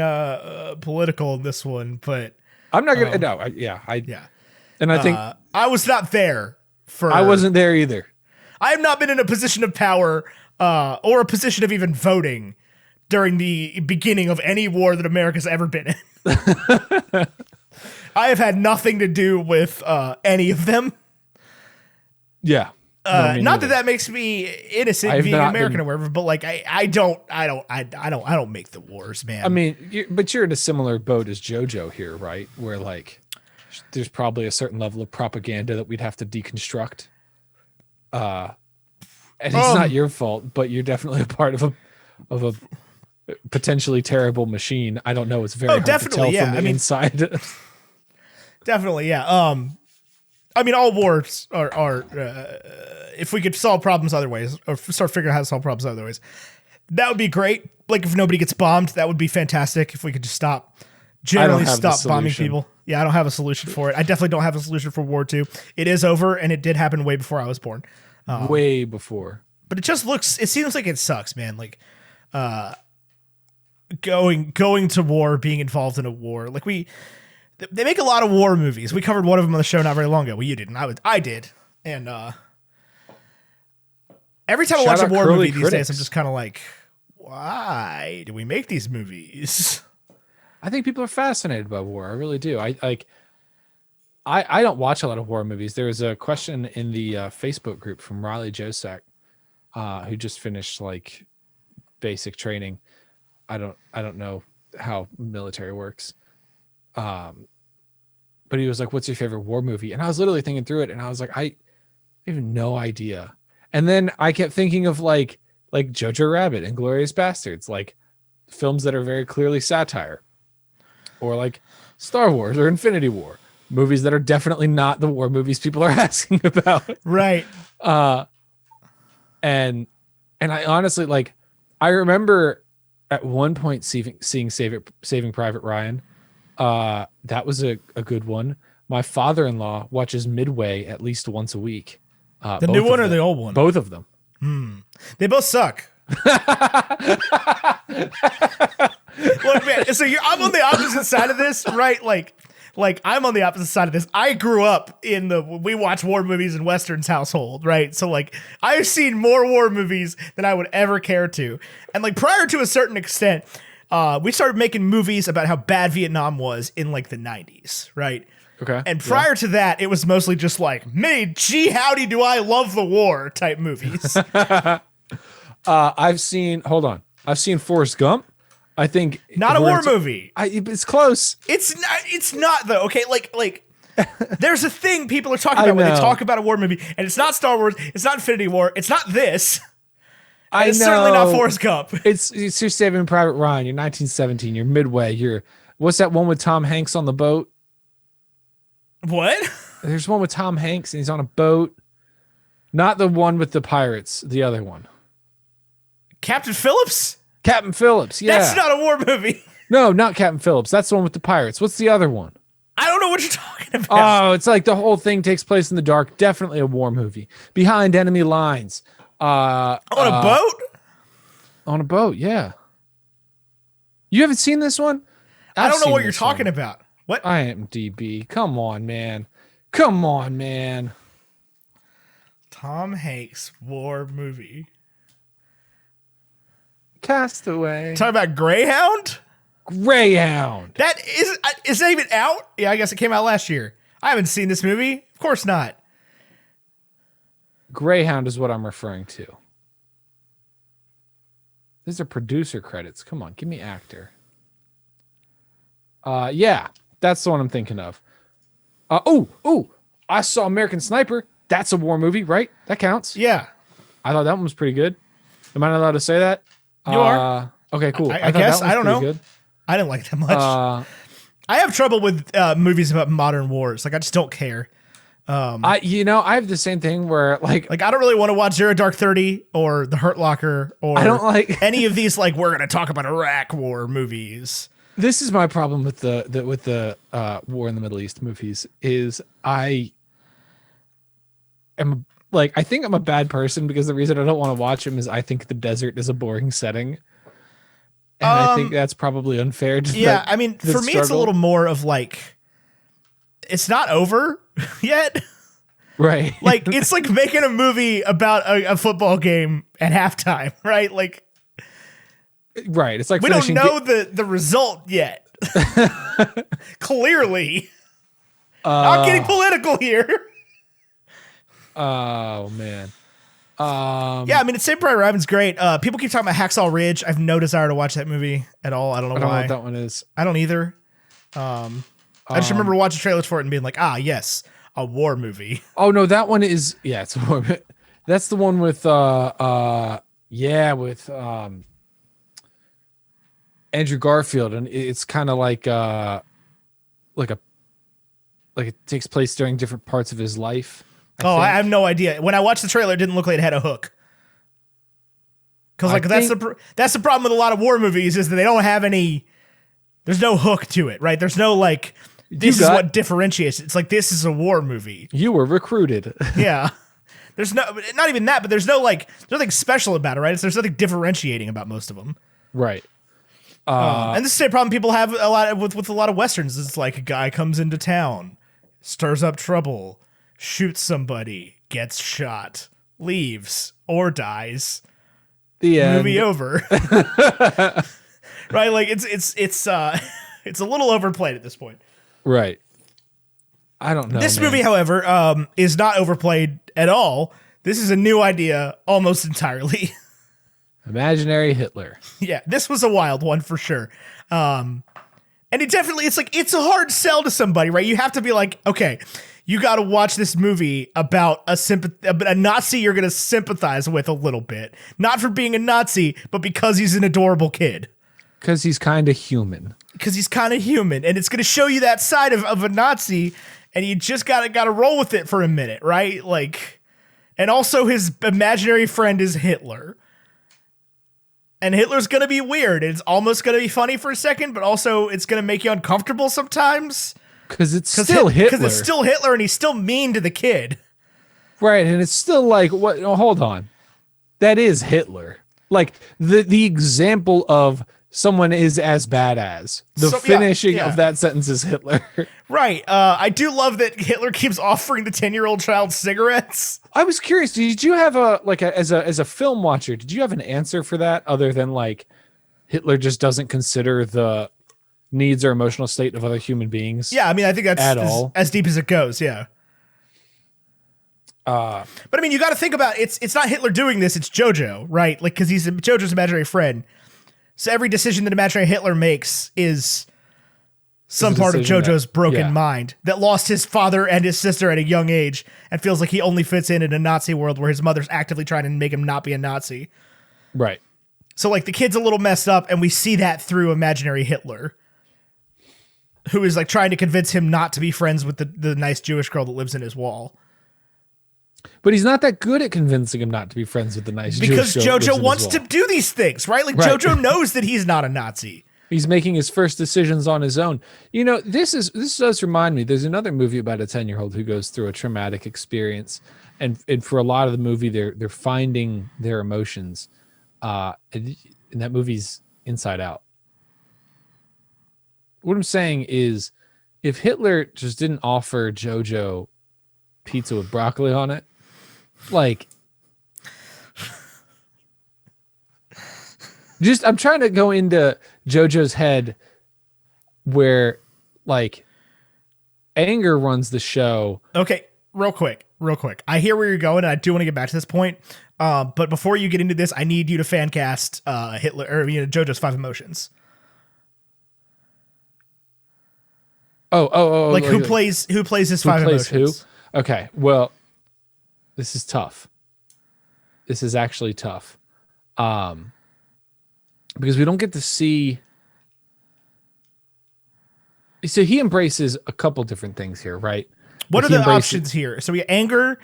political in this one, but I'm not going to, And I think I was not there I wasn't there either. I have not been in a position of power or a position of even voting during the beginning of any war that America's ever been in. I have had nothing to do with any of them. Yeah. Not that makes me innocent being American or whatever, but like I don't make the wars, man. I mean, but you're in a similar boat as Jojo here, right? Where like there's probably a certain level of propaganda that we'd have to deconstruct. And it's not your fault, but you're definitely a part of a potentially terrible machine. I don't know. It's very hard to tell from the inside. Definitely, yeah. I mean, all wars are if we could solve problems other ways, or start figuring out how to solve problems other ways, that would be great. Like if nobody gets bombed, that would be fantastic. If we could just stop bombing people. Yeah, I don't have a solution for it. I definitely don't have a solution for War II. It is over, and it did happen way before I was born. Way before. But it seems like it sucks, man. Like, going to war, being involved in a war. Like they make a lot of war movies. We covered one of them on the show not very long ago. Well, you didn't. I did. And every time I watch a war movie these days, I'm just kind of like, why do we make these movies? I think people are fascinated by war. I really do. I don't watch a lot of war movies. There was a question in the Facebook group from Riley Josek, who just finished like basic training. I don't know how military works. But he was like, what's your favorite war movie? And I was literally thinking through it, and I was like, I have no idea. And then I kept thinking of like Jojo Rabbit and Glorious Bastards, like films that are very clearly satire, or like Star Wars or Infinity War, movies that are definitely not the war movies people are asking about. Right. And I honestly, like, I remember at one point seeing Saving Private Ryan. That was a good one. My father-in-law watches Midway at least once a week. The new one or the old one? Both of them. They both suck. Look, man. So I'm on the opposite side of this, right? Like I'm on the opposite side of this. I grew up we watch war movies in Westerns household, right? So like I've seen more war movies than I would ever care to. And like prior to a certain extent, we started making movies about how bad Vietnam was in like the 90s, right? Okay. And prior to that, it was mostly just like, me, gee, howdy do I love the war type movies. I've seen Forrest Gump. I think not a war movie. It's close. It's not though. Okay, like there's a thing people are talking about when they talk about a war movie, and it's not Star Wars, it's not Infinity War, it's not this. It's certainly not Forrest Gump. It's your Saving Private Ryan. You're 1917. You're Midway. What's that one with Tom Hanks on the boat? What? There's one with Tom Hanks and he's on a boat. Not the one with the pirates. The other one. Captain Phillips? Captain Phillips, yeah. That's not a war movie. No, not Captain Phillips. That's the one with the pirates. What's the other one? I don't know what you're talking about. Oh, it's like the whole thing takes place in the dark. Definitely a war movie. Behind enemy lines. On a boat? On a boat, yeah. You haven't seen this one? I don't know what you're talking about. What? IMDb. Come on, man. Tom Hanks war movie. Castaway. Talking about Greyhound? That is that even out? Yeah, I guess it came out last year. I haven't seen this movie. Of course not. Greyhound is what I'm referring to. These are producer credits. Come on, give me actor. Yeah, that's the one I'm thinking of. I saw American Sniper. That's a war movie, right? That counts. Yeah. I thought that one was pretty good. Am I not allowed to say that? You are. Okay, cool. I guess. I don't know. Good. I didn't like that much. I have trouble with movies about modern wars. Like, I just don't care. I have the same thing where like I don't really want to watch Zero Dark 30 or The Hurt Locker or I don't like any of these like we're going to talk about Iraq war movies. This is my problem with the war in the Middle East movies is I think I'm a bad person because the reason I don't want to watch them is I think the desert is a boring setting. And I think that's probably unfair. For me, it's a little more of like, it's not over yet. Right. Like, it's like making a movie about a football game at halftime, right? Like, right. It's like we don't know the result yet. Clearly. Not getting political here. Oh, man. Yeah, I mean, Saving Private Ryan's great. People keep talking about Hacksaw Ridge. I have no desire to watch that movie at all. I don't know why. I don't know what that one is. I don't either. I just remember watching trailers for it and being like, yes, a war movie. Oh no, that one is it's a war. That's the one with Andrew Garfield, and it's kind of like it takes place during different parts of his life. I have no idea. When I watched the trailer, it didn't look like it had a hook. Because that's the problem with a lot of war movies is that they don't have any. There's no hook to it, right? There's no like. This is what differentiates it. It's like this is a war movie. You were recruited. Yeah. There's not even that, but there's nothing special about it, right? There's nothing differentiating about most of them. Right. And this is a problem people have a lot with a lot of westerns. It's like a guy comes into town, stirs up trouble, shoots somebody, gets shot, leaves or dies. The end. Movie over. Right? Like it's a little overplayed at this point. Right. I don't know. This movie, however, is not overplayed at all. This is a new idea almost entirely. Imaginary Hitler. Yeah, this was a wild one for sure. And it definitely, it's a hard sell to somebody, right? You have to be like, okay, you got to watch this movie about a Nazi you're going to sympathize with a little bit. Not for being a Nazi, but because he's an adorable kid. Because he's kind of human. And it's going to show you that side of a Nazi and you just gotta roll with it for a minute, right? Like, and also his imaginary friend is Hitler. And Hitler's gonna be weird. It's almost gonna be funny for a second, but also it's gonna make you uncomfortable sometimes. Because it's still Hitler. Because it's still Hitler, and he's still mean to the kid. Right, and it's still like, what? Oh, hold on. That is Hitler. Like, the example of someone is as bad as. The finishing of that sentence is Hitler. Right. I do love that Hitler keeps offering the 10-year-old child cigarettes. I was curious, did you have as a film watcher, did you have an answer for that other than like Hitler just doesn't consider the needs or emotional state of other human beings? Yeah, I mean, I think that's as deep as it goes, yeah. But I mean, you got to think about it's not Hitler doing this, it's Jojo, right? Like, because he's Jojo's imaginary friend. So every decision that imaginary Hitler makes is some part of Jojo's broken mind that lost his father and his sister at a young age and feels like he only fits in a Nazi world where his mother's actively trying to make him not be a Nazi. Right. So like the kid's a little messed up, and we see that through imaginary Hitler, who is like trying to convince him not to be friends with the nice Jewish girl that lives in his wall. But he's not that good at convincing him not to be friends with the nice because Jewish girl Jojo wants to do these things, right? Like Jojo knows that he's not a Nazi. He's making his first decisions on his own. You know, this does remind me. There's another movie about a 10-year-old who goes through a traumatic experience, and for a lot of the movie, they're finding their emotions. And that movie's Inside Out. What I'm saying is, if Hitler just didn't offer Jojo pizza with broccoli on it, like, I'm trying to go into Jojo's head where like anger runs the show. Okay, real quick. I hear where you're going, and I do want to get back to this point. But before you get into this, I need you to fan cast Hitler or Jojo's 5 emotions. Like who plays his 5 emotions? Who? Okay, well, this is tough. This is actually tough. Because we don't get to see. So he embraces a couple different things here, right? What are the options here? So we have anger,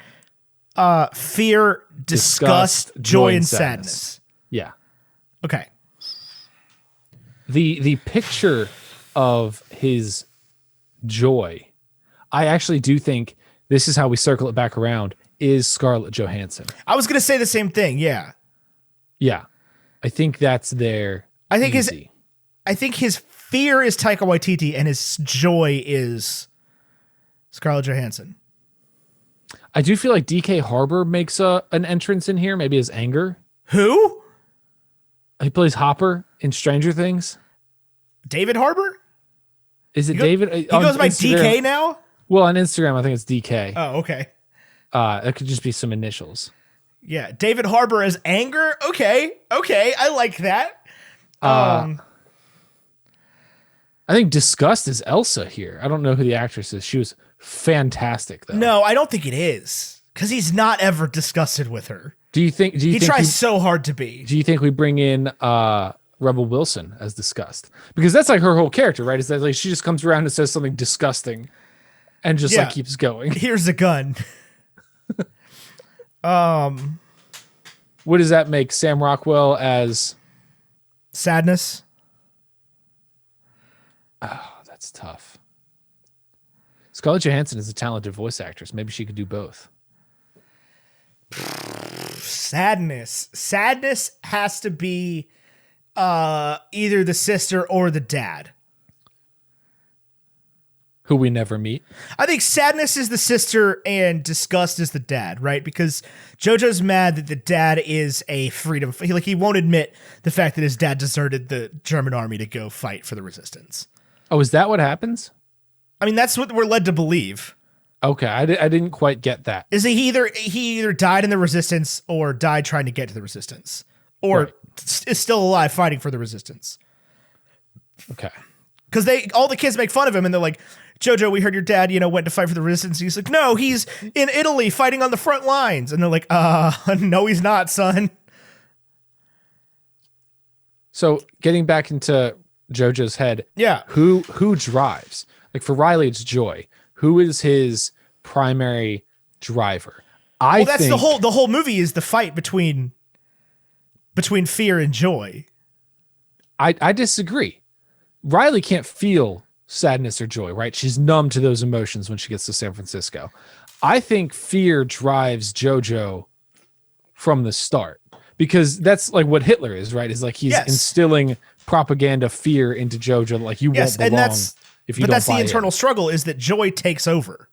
fear, disgust, joy, and sadness. Yeah. Okay. The picture of his joy, I actually do think this is how we circle it back around, is Scarlett Johansson. I was going to say the same thing. Yeah. Yeah. I think that's there. I think his fear is Taika Waititi and his joy is Scarlett Johansson. I do feel like DK Harbour makes an entrance in here, maybe as anger. Who? He plays Hopper in Stranger Things. David Harbour? Is it David? He goes by DK now? Well, on Instagram, I think it's DK. Oh, okay. That could just be some initials. Yeah, David Harbour as anger. Okay, I like that. I think disgust is Elsa here. I don't know who the actress is. She was fantastic, though. No, I don't think it is, because he's not ever disgusted with her. Do you think he tries so hard to be? Do you think we bring in Rebel Wilson as disgust? Because that's like her whole character, right? Is that like she just comes around and says something disgusting, and just like keeps going. Here's a gun. What does that make Sam Rockwell as? Sadness. Oh, that's tough. Scarlett Johansson is a talented voice actress. Maybe she could do both. Sadness. Sadness has to be either the sister or the dad. Who we never meet. I think sadness is the sister and disgust is the dad, right? Because Jojo's mad that the dad is a freedom. He won't admit the fact that his dad deserted the German army to go fight for the resistance. Oh, is that what happens? I mean, that's what we're led to believe. Okay, I didn't quite get that. Is he either died in the resistance or died trying to get to the resistance, or is still alive fighting for the resistance? Okay. Because all the kids make fun of him and they're like, Jojo, we heard your dad, went to fight for the resistance. He's like, no, he's in Italy fighting on the front lines. And they're like, no, he's not, son. So getting back into Jojo's head, yeah, who drives? Like for Riley, it's joy. Who is his primary driver? Well, that's the whole movie is the fight between fear and joy. I disagree. Riley can't feel sadness or joy, right? She's numb to those emotions when she gets to San Francisco. I think fear drives Jojo from the start, because that's like what Hitler is, right? Is like he's instilling propaganda fear into Jojo, like you won't belong if you don't buy it. But that's the internal struggle, is that joy takes over.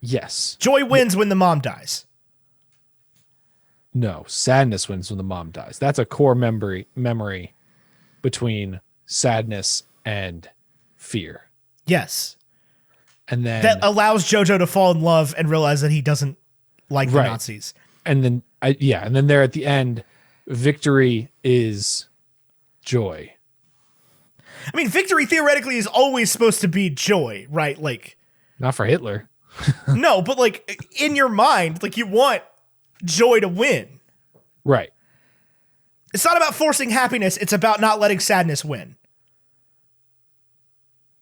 Yes. Joy wins when the mom dies. No, sadness wins when the mom dies. That's a core memory between sadness and fear. Yes. And then that allows Jojo to fall in love and realize that he doesn't like the Nazis. And then and then there at the end, victory is joy. I mean, victory theoretically is always supposed to be joy, right? Like, not for Hitler. No, but like in your mind, like you want joy to win. Right. It's not about forcing happiness. It's about not letting sadness win.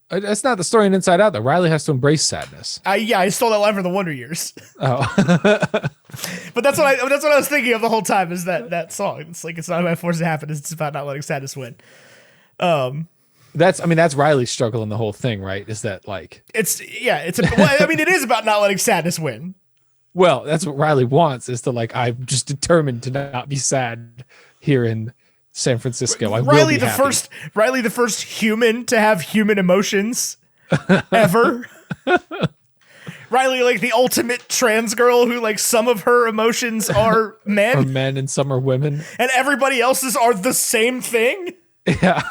That's not the story in Inside Out, though. Riley has to embrace sadness. I stole that line from the Wonder Years. Oh. But that's what I was thinking of the whole time, is that song. It's like, it's not about forcing happiness. It's about not letting sadness win. That's Riley's struggle in the whole thing, right? Is that like it is about not letting sadness win. Well, that's what Riley wants, is to like, I'm just determined to not be sad here in San Francisco. Riley the first human to have human emotions ever. Riley, like the ultimate trans girl who, like, some of her emotions are men. Or men and some are women. And everybody else's are the same thing. Yeah.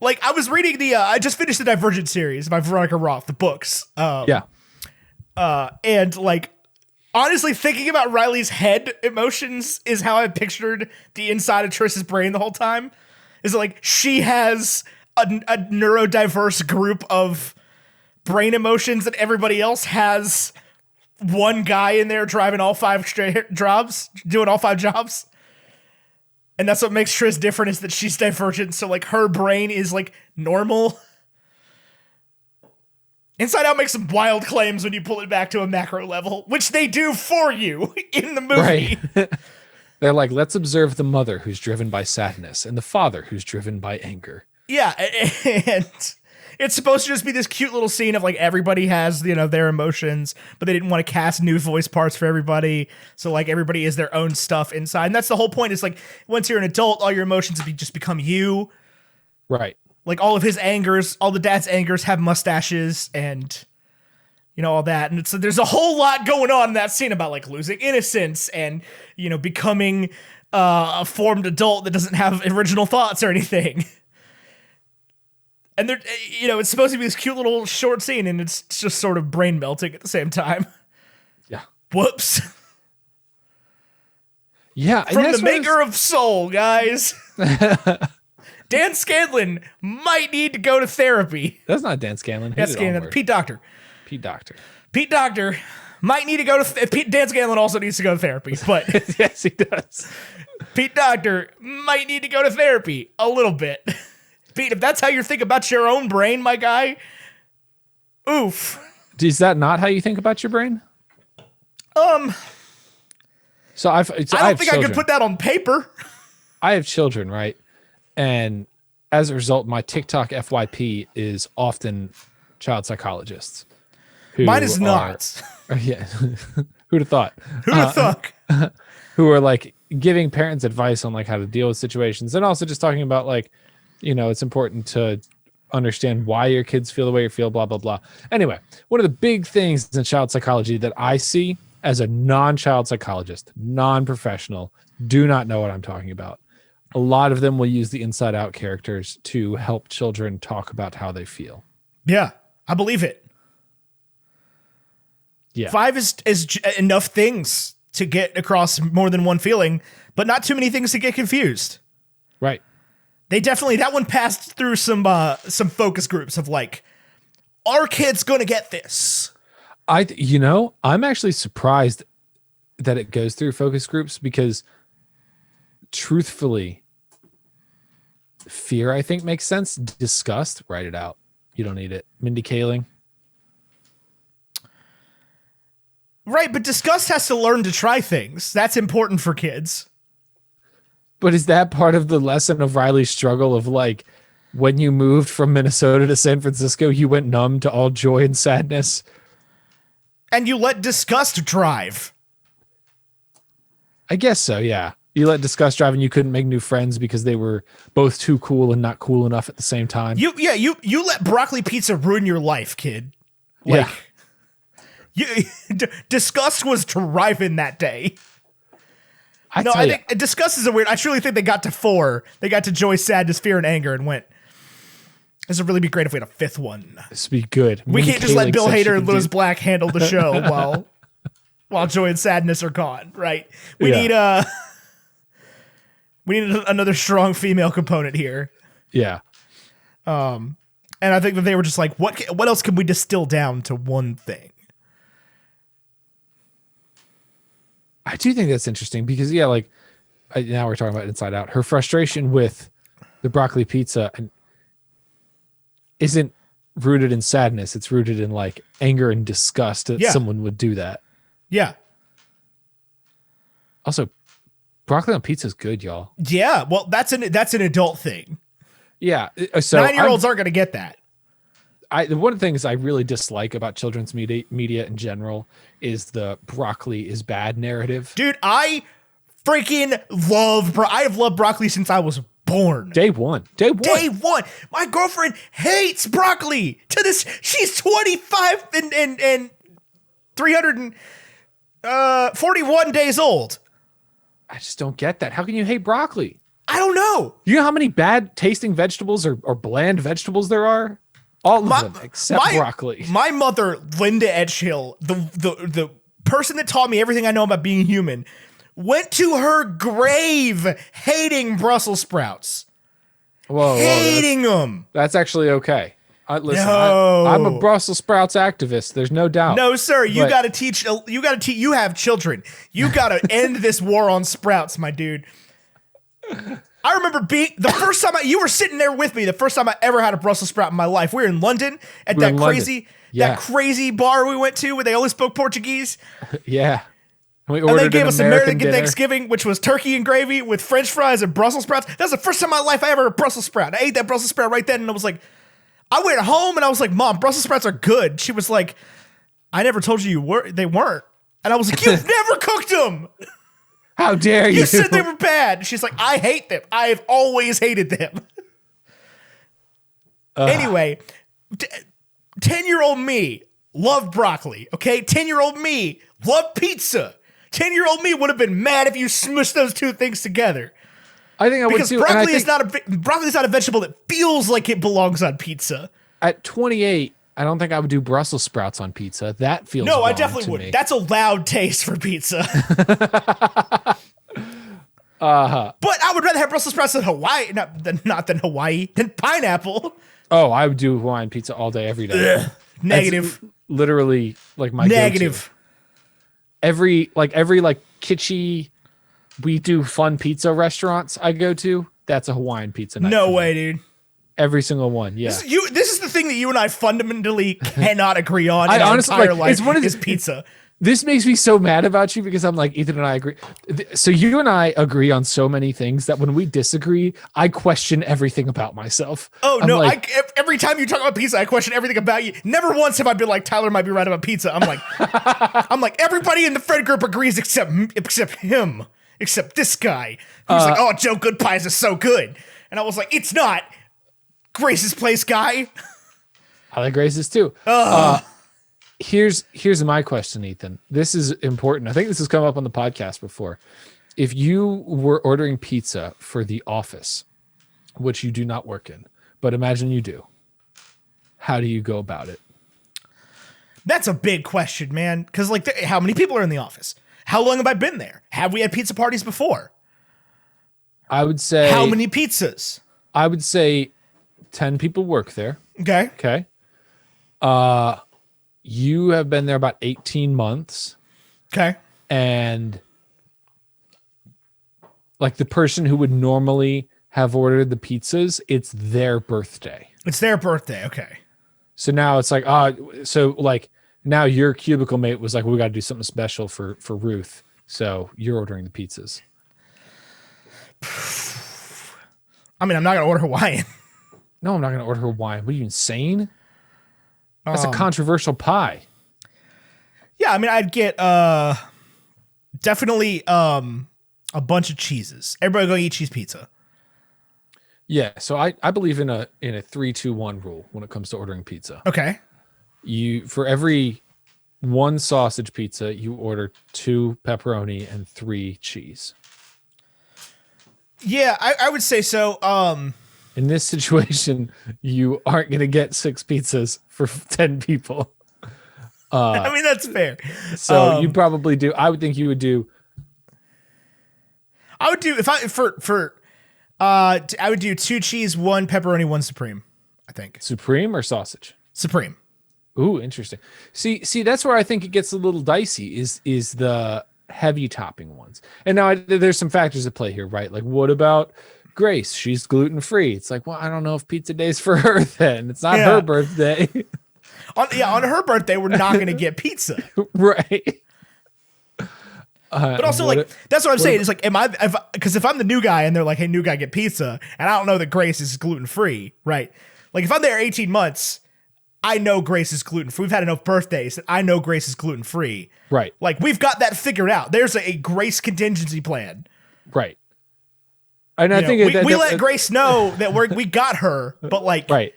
Like, I was reading I just finished the Divergent series by Veronica Roth, the books. And like, honestly, thinking about Riley's head emotions is how I pictured the inside of Triss's brain the whole time. Is like, she has a neurodiverse group of brain emotions, and everybody else has one guy in there driving all 5 jobs, doing all 5 jobs. And that's what makes Triss different, is that she's divergent. So like her brain is like normal. Inside Out makes some wild claims when you pull it back to a macro level, which they do for you in the movie. Right. They're like, let's observe the mother who's driven by sadness and the father who's driven by anger. Yeah. And it's supposed to just be this cute little scene of like, everybody has, their emotions, but they didn't want to cast new voice parts for everybody. So like, everybody is their own stuff inside. And that's the whole point, is like, once you're an adult, all your emotions just become you. Right. Like all of his angers, all the dad's angers have mustaches and, all that. And there's a whole lot going on in that scene about like losing innocence and, becoming a formed adult that doesn't have original thoughts or anything. And they're, it's supposed to be this cute little short scene, and it's just sort of brain melting at the same time. Yeah. Whoops. Yeah. From the maker of Soul, guys. Dan Scanlon might need to go to therapy. That's not Dan Scanlon. That's Scanlon. Pete Docter. Pete Docter might need to go to Dan Scanlon also needs to go to therapy, but yes, he does. Pete Docter might need to go to therapy a little bit. Pete, if that's how you think about your own brain, my guy, oof. Is that not how you think about your brain? So I don't think I could put that on paper. I have children, right? And as a result, my TikTok FYP is often child psychologists. Mine is not. Yeah. Who'd have thought? Who'd have thought? Who are like giving parents advice on like how to deal with situations, and also just talking about like, it's important to understand why your kids feel the way you feel, blah, blah, blah. Anyway, one of the big things in child psychology that I see as a non-child psychologist, non-professional, do not know what I'm talking about. A lot of them will use the Inside Out characters to help children talk about how they feel. Yeah, I believe it. Yeah. 5 is enough things to get across more than one feeling, but not too many things to get confused. Right. They definitely, that one passed through some focus groups of like, are kids going to get this? I'm actually surprised that it goes through focus groups, because truthfully, Fear, I think, makes sense. Disgust, write it out. You don't need it. Mindy Kaling. Right, but disgust has to learn to try things. That's important for kids. But is that part of the lesson of Riley's struggle of like, when you moved from Minnesota to San Francisco, you went numb to all joy and sadness? And you let disgust drive. I guess so, yeah. You let disgust drive and you couldn't make new friends because they were both too cool and not cool enough at the same time. You let broccoli pizza ruin your life, kid. Like, disgust was driving that day. I think disgust is a weird. I truly think they got to 4. They got to joy, sadness, fear, and anger, and went. This would really be great if we had a 5th one. This would be good. We can't just let Bill Hader and Louis Black handle the show while joy and sadness are gone, right? We need another strong female component here. Yeah. And I think that they were just like, what else can we distill down to one thing? I do think that's interesting because, now we're talking about Inside Out. Her frustration with the broccoli pizza isn't rooted in sadness. It's rooted in like anger and disgust that someone would do that. Yeah. Also, broccoli on pizza is good, y'all. Yeah. Well, that's an adult thing. Yeah. So 9-year-olds aren't going to get that. One of the things I really dislike about children's media in general is the broccoli is bad narrative. Dude, I freaking I have loved broccoli since I was born. Day one. My girlfriend hates broccoli to this. She's 25 and 341 days old. I just don't get that. How can you hate broccoli? I don't know. You know how many bad tasting vegetables or bland vegetables there are? All of them except broccoli. My mother, Linda Edgehill, the person that taught me everything I know about being human, went to her grave hating Brussels sprouts. Hating them. That's actually okay. Listen, no. I'm a Brussels sprouts activist. There's no doubt. No, sir. You got to teach. You have children. You got to end this war on sprouts, my dude. I remember the first time you were sitting there with me, the first time I ever had a Brussels sprout in my life. We were in London at that crazy bar we went to where they only spoke Portuguese. Yeah. And they gave us American Thanksgiving, which was turkey and gravy with French fries and Brussels sprouts. That was the first time in my life I ever had a Brussels sprout. I ate that Brussels sprout right then, and I was like, I went home and I was like, Mom, Brussels sprouts are good. She was like, I never told you they weren't. And I was like, you've never cooked them. How dare you? You said they were bad. She's like, I hate them. I've always hated them. Anyway, 10-year-old me loved broccoli. Okay, 10-year-old me loved pizza. 10-year-old me would have been mad if you smushed those two things together. I think I would too. Because broccoli's not a vegetable that feels like it belongs on pizza. At 28, I don't think I would do Brussels sprouts on pizza. That feels no. wrong I definitely would. That's a loud taste for pizza. But I would rather have Brussels sprouts than Hawaii, not than Hawaii, than pineapple. Oh, I would do Hawaiian pizza all day, every day. Ugh, negative. That's literally like my negative. Go-to. Every kitschy, we do fun pizza restaurants I go to. That's a Hawaiian pizza night. No way, dude. Every single one, yeah. This is the thing that you and I fundamentally cannot agree on in our honestly, entire life is pizza. This makes me so mad about you because I'm like, Ethan and I agree. So you and I agree on so many things that when we disagree, I question everything about myself. Oh, no. Every time you talk about pizza, I question everything about you. Never once have I been like, Tyler might be right about pizza. I'm like, everybody in the friend group agrees except him, except this guy who's like, oh, Joe Good Pies is so good. And I was like, it's not. Grace's Place guy. I like Grace's too. Here's my question, Ethan. This is important. I think this has come up on the podcast before. If you were ordering pizza for the office, which you do not work in, but imagine you do, how do you go about it? That's a big question, man. Because how many people are in the office? How long have I been there? Have we had pizza parties before? I would say. How many pizzas? I would say 10 people work there. Okay. You have been there about 18 months. Okay. And like the person who would normally have ordered the pizzas, it's their birthday. It's their birthday. Okay. So now it's like, so like now your cubicle mate was like, we got to do something special for Ruth. So you're ordering the pizzas. I mean, I'm not going to order Hawaiian. No, I'm not going to order Hawaiian. What are you, insane? That's a controversial pie. Yeah, I mean, I'd get definitely a bunch of cheeses. Everybody go eat cheese pizza. Yeah, so I believe in a 3-2-1 rule when it comes to ordering pizza. Okay. You, for every 1 sausage pizza, you order 2 pepperoni and 3 cheese. Yeah, I would say so. In this situation, you aren't going to get 6 pizzas for 10 people. I mean, that's fair. So you probably do. I would think you would do. I would do I would do 2 cheese, 1 pepperoni, 1 supreme. I think Supreme or sausage? supreme. Ooh, interesting. See, that's where I think it gets a little dicey. Is the heavy topping ones. And now there's some factors at play here, right? Like, what about Grace? She's gluten free. It's like, well, I don't know if pizza day's for her. Then it's not her birthday. On her birthday, we're not going to get pizza, Right? But also, that's what I'm saying. It's like, because if I'm the new guy and they're like, hey, new guy, get pizza, and I don't know that Grace is gluten free, right? Like, if I'm there 18 months, I know Grace is gluten free. We've had enough birthdays that I know Grace is gluten free. Right. Like, we've got that figured out. There's a Grace contingency plan. Right. And I think we let Grace know that we got her, but like, right.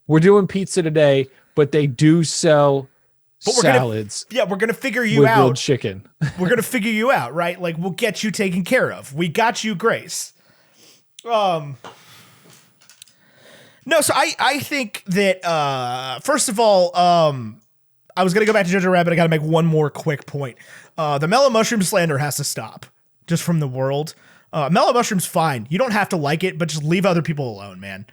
We're doing pizza today, but they do sell salads. We're gonna figure you with out. Grilled chicken. We're gonna figure you out, right? Like, we'll get you taken care of. We got you, Grace. No, so I think that first of all, I was gonna go back to Jojo Rabbit. I gotta make one more quick point. The mellow mushroom slander has to stop, just from the world. Mellow mushroom's fine. You don't have to like it, but just leave other people alone, man.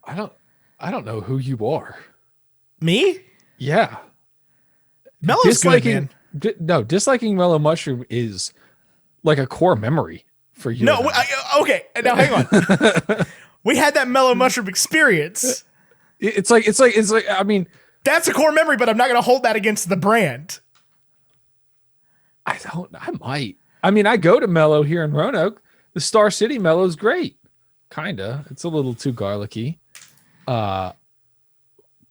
I don't know who you are. Me? Yeah. Mellow's good, man. Disliking mellow mushroom is like a core memory for you. No, okay. Now hang on. We had that mellow mushroom experience. It's like. I mean, that's a core memory, but I'm not going to hold that against the brand. I might. I mean, I go to Mellow here in Roanoke. The Star City Mellow is great. Kinda. It's a little too garlicky. But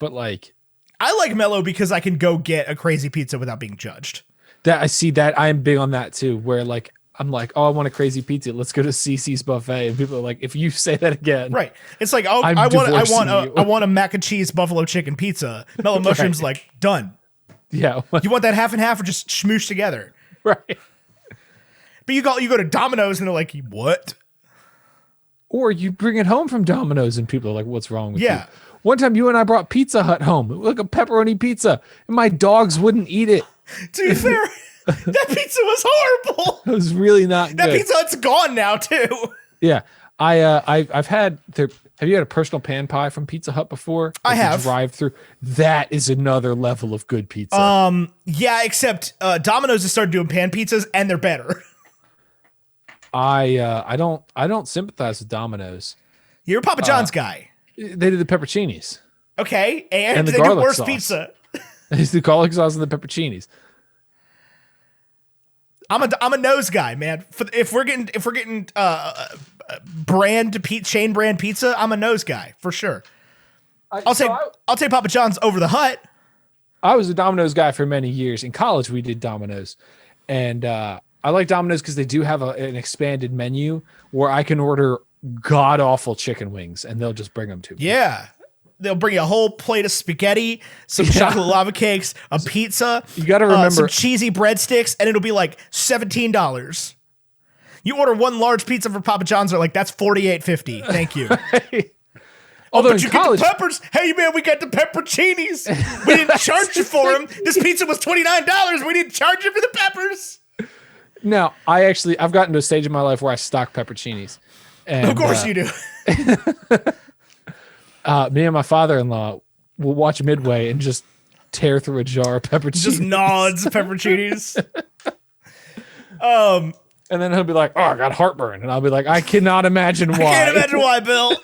like, I like Mellow because I can go get a crazy pizza without being judged. That I see that I'm big on that too, where like I'm like, oh, I want a crazy pizza. Let's go to CC's buffet. And people are like, if you say that again, right? It's like, oh, I want a mac and cheese buffalo chicken pizza. Mellow mushroom's like, done. Yeah. You want that half and half or just smoosh together? Right. But you go to Domino's and they're like, what? Or you bring it home from Domino's and people are like, what's wrong with you? Yeah. One time you and I brought Pizza Hut home. It was like a pepperoni pizza. And my dogs wouldn't eat it. To be fair, that pizza was horrible. It was really not good. That Pizza Hut's gone now too. Yeah. I've had have you had a personal pan pie from Pizza Hut before? I have. Drive through. That is another level of good pizza. Yeah, except Domino's has started doing pan pizzas and they're better. I don't sympathize with Domino's. You're a Papa John's guy. They do the pepperoncinis. Okay, and the they do worse sauce. pizza. It's the garlic sauce and the pepperoncinis. I'm a nose guy, man. If we're getting chain brand pizza, I'm a nose guy for sure. I'll take Papa John's over the Hut. I was a Domino's guy for many years. In college, we did Domino's, and I like Domino's because they do have an expanded menu where I can order god awful chicken wings, and they'll just bring them to me. Yeah. They'll bring you a whole plate of spaghetti, some chocolate lava cakes, a pizza. You got to remember some cheesy breadsticks, and it'll be like $17. You order one large pizza for Papa John's, they're like, that's $48.50. Thank you. Right. Although but you college, get the peppers. Hey man, we got the pepperoncinis. We didn't charge you for them. This pizza was $29. We didn't charge you for the peppers. Now, I've gotten to a stage in my life where I stock pepperoncinis. And, of course you do. Me and my father-in-law will watch Midway and just tear through a jar of pepperoncinis. Just nods pepperoncinis. And then he'll be like, "Oh, I got heartburn," and I'll be like, "I cannot imagine why." I can't imagine why, Bill.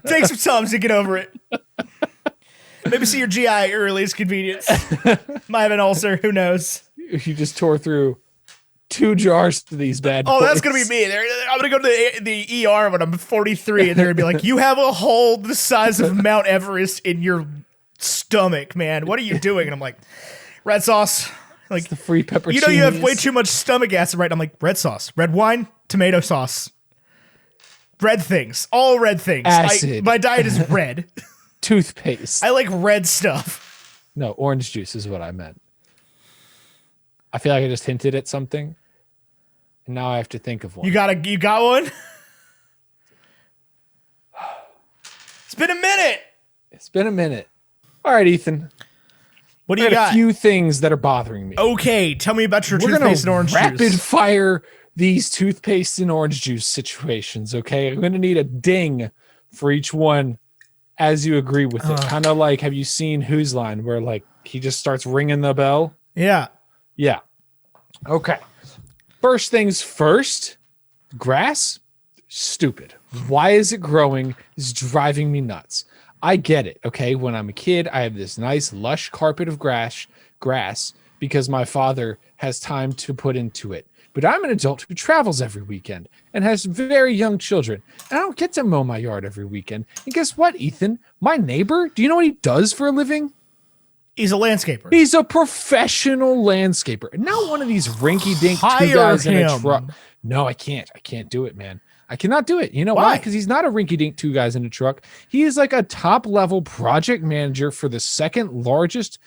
Take some time to get over it. Maybe see your GI earliest convenience. Might have an ulcer. Who knows? You just tore through 2 jars to these bad boys. Oh, that's gonna be me. I'm gonna go to the ER when I'm 43, and they're gonna be like, "You have a hole the size of Mount Everest in your stomach, man. What are you doing?" And I'm like, "Red sauce." Like It's the free pepperoni. You know you have way too much stomach acid, right? I'm like, red sauce, red wine, tomato sauce, red things, all red things. Acid. My diet is red. Toothpaste. I like red stuff. No, orange juice is what I meant. I feel like I just hinted at something, and now I have to think of one. You got one? It's been a minute. It's been a minute. All right, Ethan. What do you I got got? a few things that are bothering me. Okay, tell me about your We're toothpaste and gonna orange rapid juice. fire these toothpaste and orange juice situations. Okay, I'm gonna need a ding for each one as you agree with it. Kind of like, have you seen Who's Line, where like he just starts ringing the bell? Yeah. Yeah. Okay. First things first. Grass, stupid. Why is it growing? It's driving me nuts. I get it. Okay. When I'm a kid, I have this nice lush carpet of grass because my father has time to put into it. But I'm an adult who travels every weekend and has very young children. And I don't get to mow my yard every weekend. And guess what, Ethan? My neighbor, do you know what he does for a living? He's a landscaper. He's a professional landscaper. Not one of these rinky-dink two Hire guys in a him. truck. No, I can't. I can't do it, man. I cannot do it. You know why? Why? Because he's not a rinky-dink 2 guys in a truck. He is like a top-level project manager for the second largest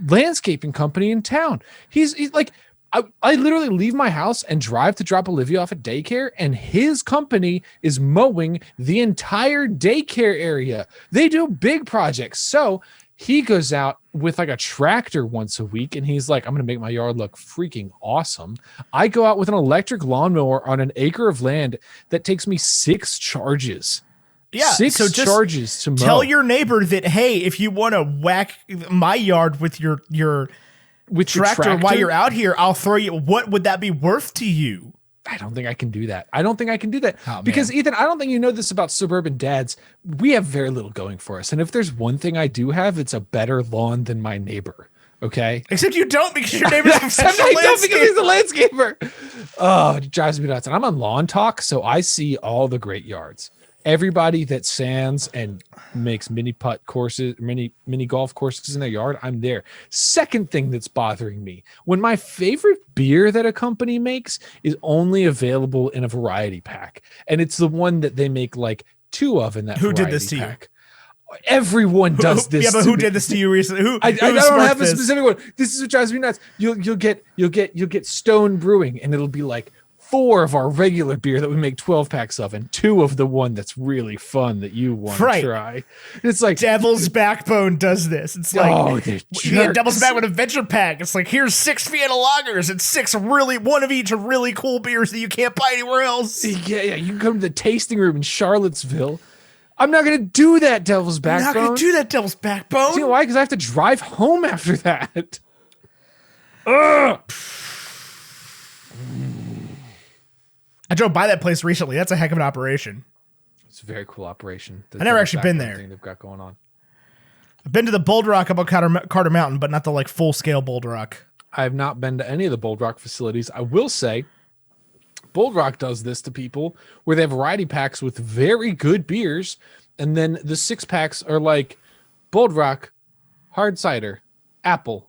landscaping company in town. He's like, I literally leave my house and drive to drop Olivia off at daycare, and his company is mowing the entire daycare area. They do big projects. So he goes out with like a tractor once a week, and he's like, I'm going to make my yard look freaking awesome. I go out with an electric lawnmower on an acre of land that takes me 6 charges. Yeah, 6 so just charges to mow. Tell your neighbor that, hey, if you want to whack my yard with your with your tractor while you're out here, I'll throw you. What would that be worth to you? I don't think I can do that. Oh, Because man. Ethan, I don't think you know this about suburban dads. We have very little going for us. And if there's one thing I do have, it's a better lawn than my neighbor. Okay. Except you don't, because your neighbor's a Except professional I don't because he's landscaper. a landscaper. Oh, it drives me nuts. And I'm on Lawn Talk, so I see all the great yards. Everybody that sands and makes mini putt courses, mini golf courses in their yard, I'm there. Second thing that's bothering me, when my favorite beer that a company makes is only available in a variety pack, and it's the one that they make like 2 of in that. Who did variety this to pack. Everyone does this. Yeah, but to who me. did this to you recently? I don't have a this? specific one. This is what drives me nuts. You'll get Stone Brewing, and it'll be like 4 of our regular beer that we make 12 packs of, and 2 of the one that's really fun that you want to try. And it's like Devil's Backbone does this. It's like, they're yeah, Devil's jerks. Backbone Adventure Pack. It's like, here's 6 Vienna lagers and 6 one of each of really cool beers that you can't buy anywhere else. Yeah, you can come to the tasting room in Charlottesville. I'm not gonna do that, Devil's I'm Backbone. not going to do that, Devil's Backbone. You know why? Because I have to drive home after that. Ugh. I drove by that place recently. That's a heck of an operation. It's a very cool operation. I've never actually been there. Thing they've got going on. I've been to the Boulder Rock up on Carter Mountain, but not the like full scale Boulder Rock. I have not been to any of the Bold Rock facilities. I will say Bold Rock does this to people where they have variety packs with very good beers, and then the 6 packs are like Bold Rock, hard cider, apple.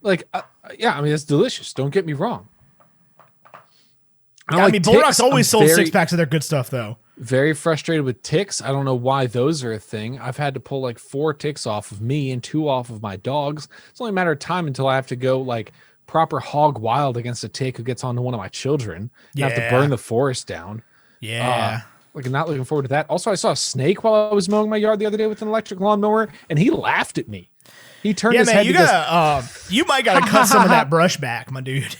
Like, yeah, I mean, it's delicious. Don't get me wrong. I mean, Boulder Rock's always sold 6 packs of their good stuff, though. Very frustrated with ticks. I don't know why those are a thing. I've had to pull like 4 ticks off of me and 2 off of my dogs. It's only a matter of time until I have to go like proper hog wild against a tick who gets onto one of my children. And have to burn the forest down. Yeah. Like, I'm not looking forward to that. Also, I saw a snake while I was mowing my yard the other day with an electric lawnmower, and he laughed at me. He turned his head. You might gotta cut some of that brush back, my dude.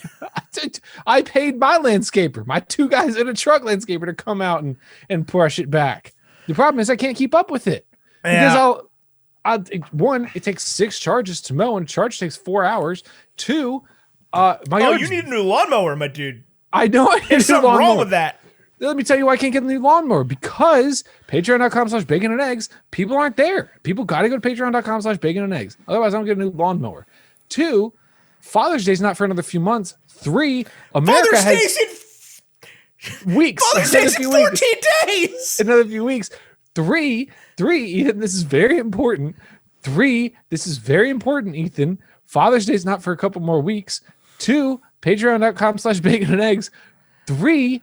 I paid my landscaper, my 2 guys in a truck landscaper, to come out and brush it back. The problem is I can't keep up with it because one, it takes 6 charges to mow, and a charge takes 4 hours. 2, my yard. You need a new lawnmower, my dude. I know I There's something wrong with that. Let me tell you why I can't get a new lawnmower, because patreon.com/bacon and eggs, people aren't there. People got to go to patreon.com/bacon and eggs. Otherwise, I don't get a new lawnmower. 2, Father's Day's not for another few months. 3, America Father's has Day's weeks. Father's Day's in 14 days. Another few weeks. 3, Ethan, this is very important. 3, this is very important, Ethan. Father's Day's not for a couple more weeks. 2, patreon.com/bacon and eggs. 3,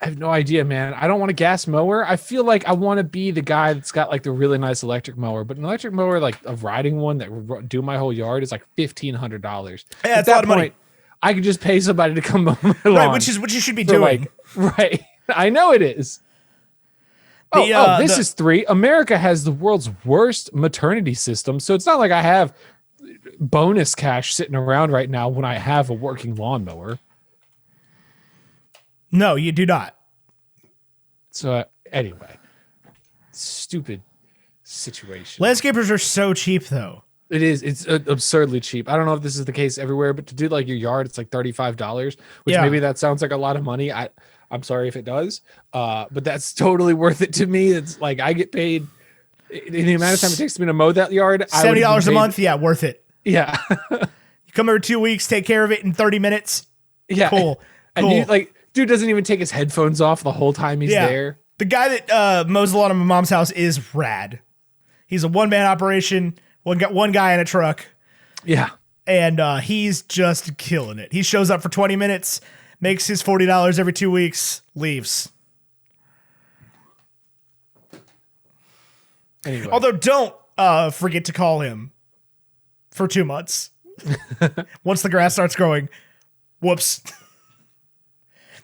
I have no idea, man. I don't want a gas mower. I feel like I want to be the guy that's got like the really nice electric mower, but an electric mower, like a riding one that would do my whole yard, is like $1,500. Yeah, at that point, I could just pay somebody to come mow my lawn. Right, which is what you should be doing. Right. I know it is. This is 3. America has the world's worst maternity system, so it's not like I have bonus cash sitting around right now when I have a working lawnmower. No, you do not. So anyway, stupid situation. Landscapers are so cheap, though. It is. It's absurdly cheap. I don't know if this is the case everywhere, but to do like your yard, it's like $35, which maybe that sounds like a lot of money. I'm sorry if it does, but that's totally worth it to me. It's like I get paid in the amount of time it takes me to mow that yard. $70 a month. Yeah, worth it. Yeah. You come every 2 weeks, take care of it in 30 minutes. Yeah. Cool. And you, like, dude doesn't even take his headphones off the whole time he's there. The guy that mows the lawn at my mom's house is rad. He's a one-man operation, one guy in a truck. Yeah. And he's just killing it. He shows up for 20 minutes, makes his $40 every 2 weeks, leaves. Anyway. Although don't forget to call him for 2 months. Once the grass starts growing. Whoops.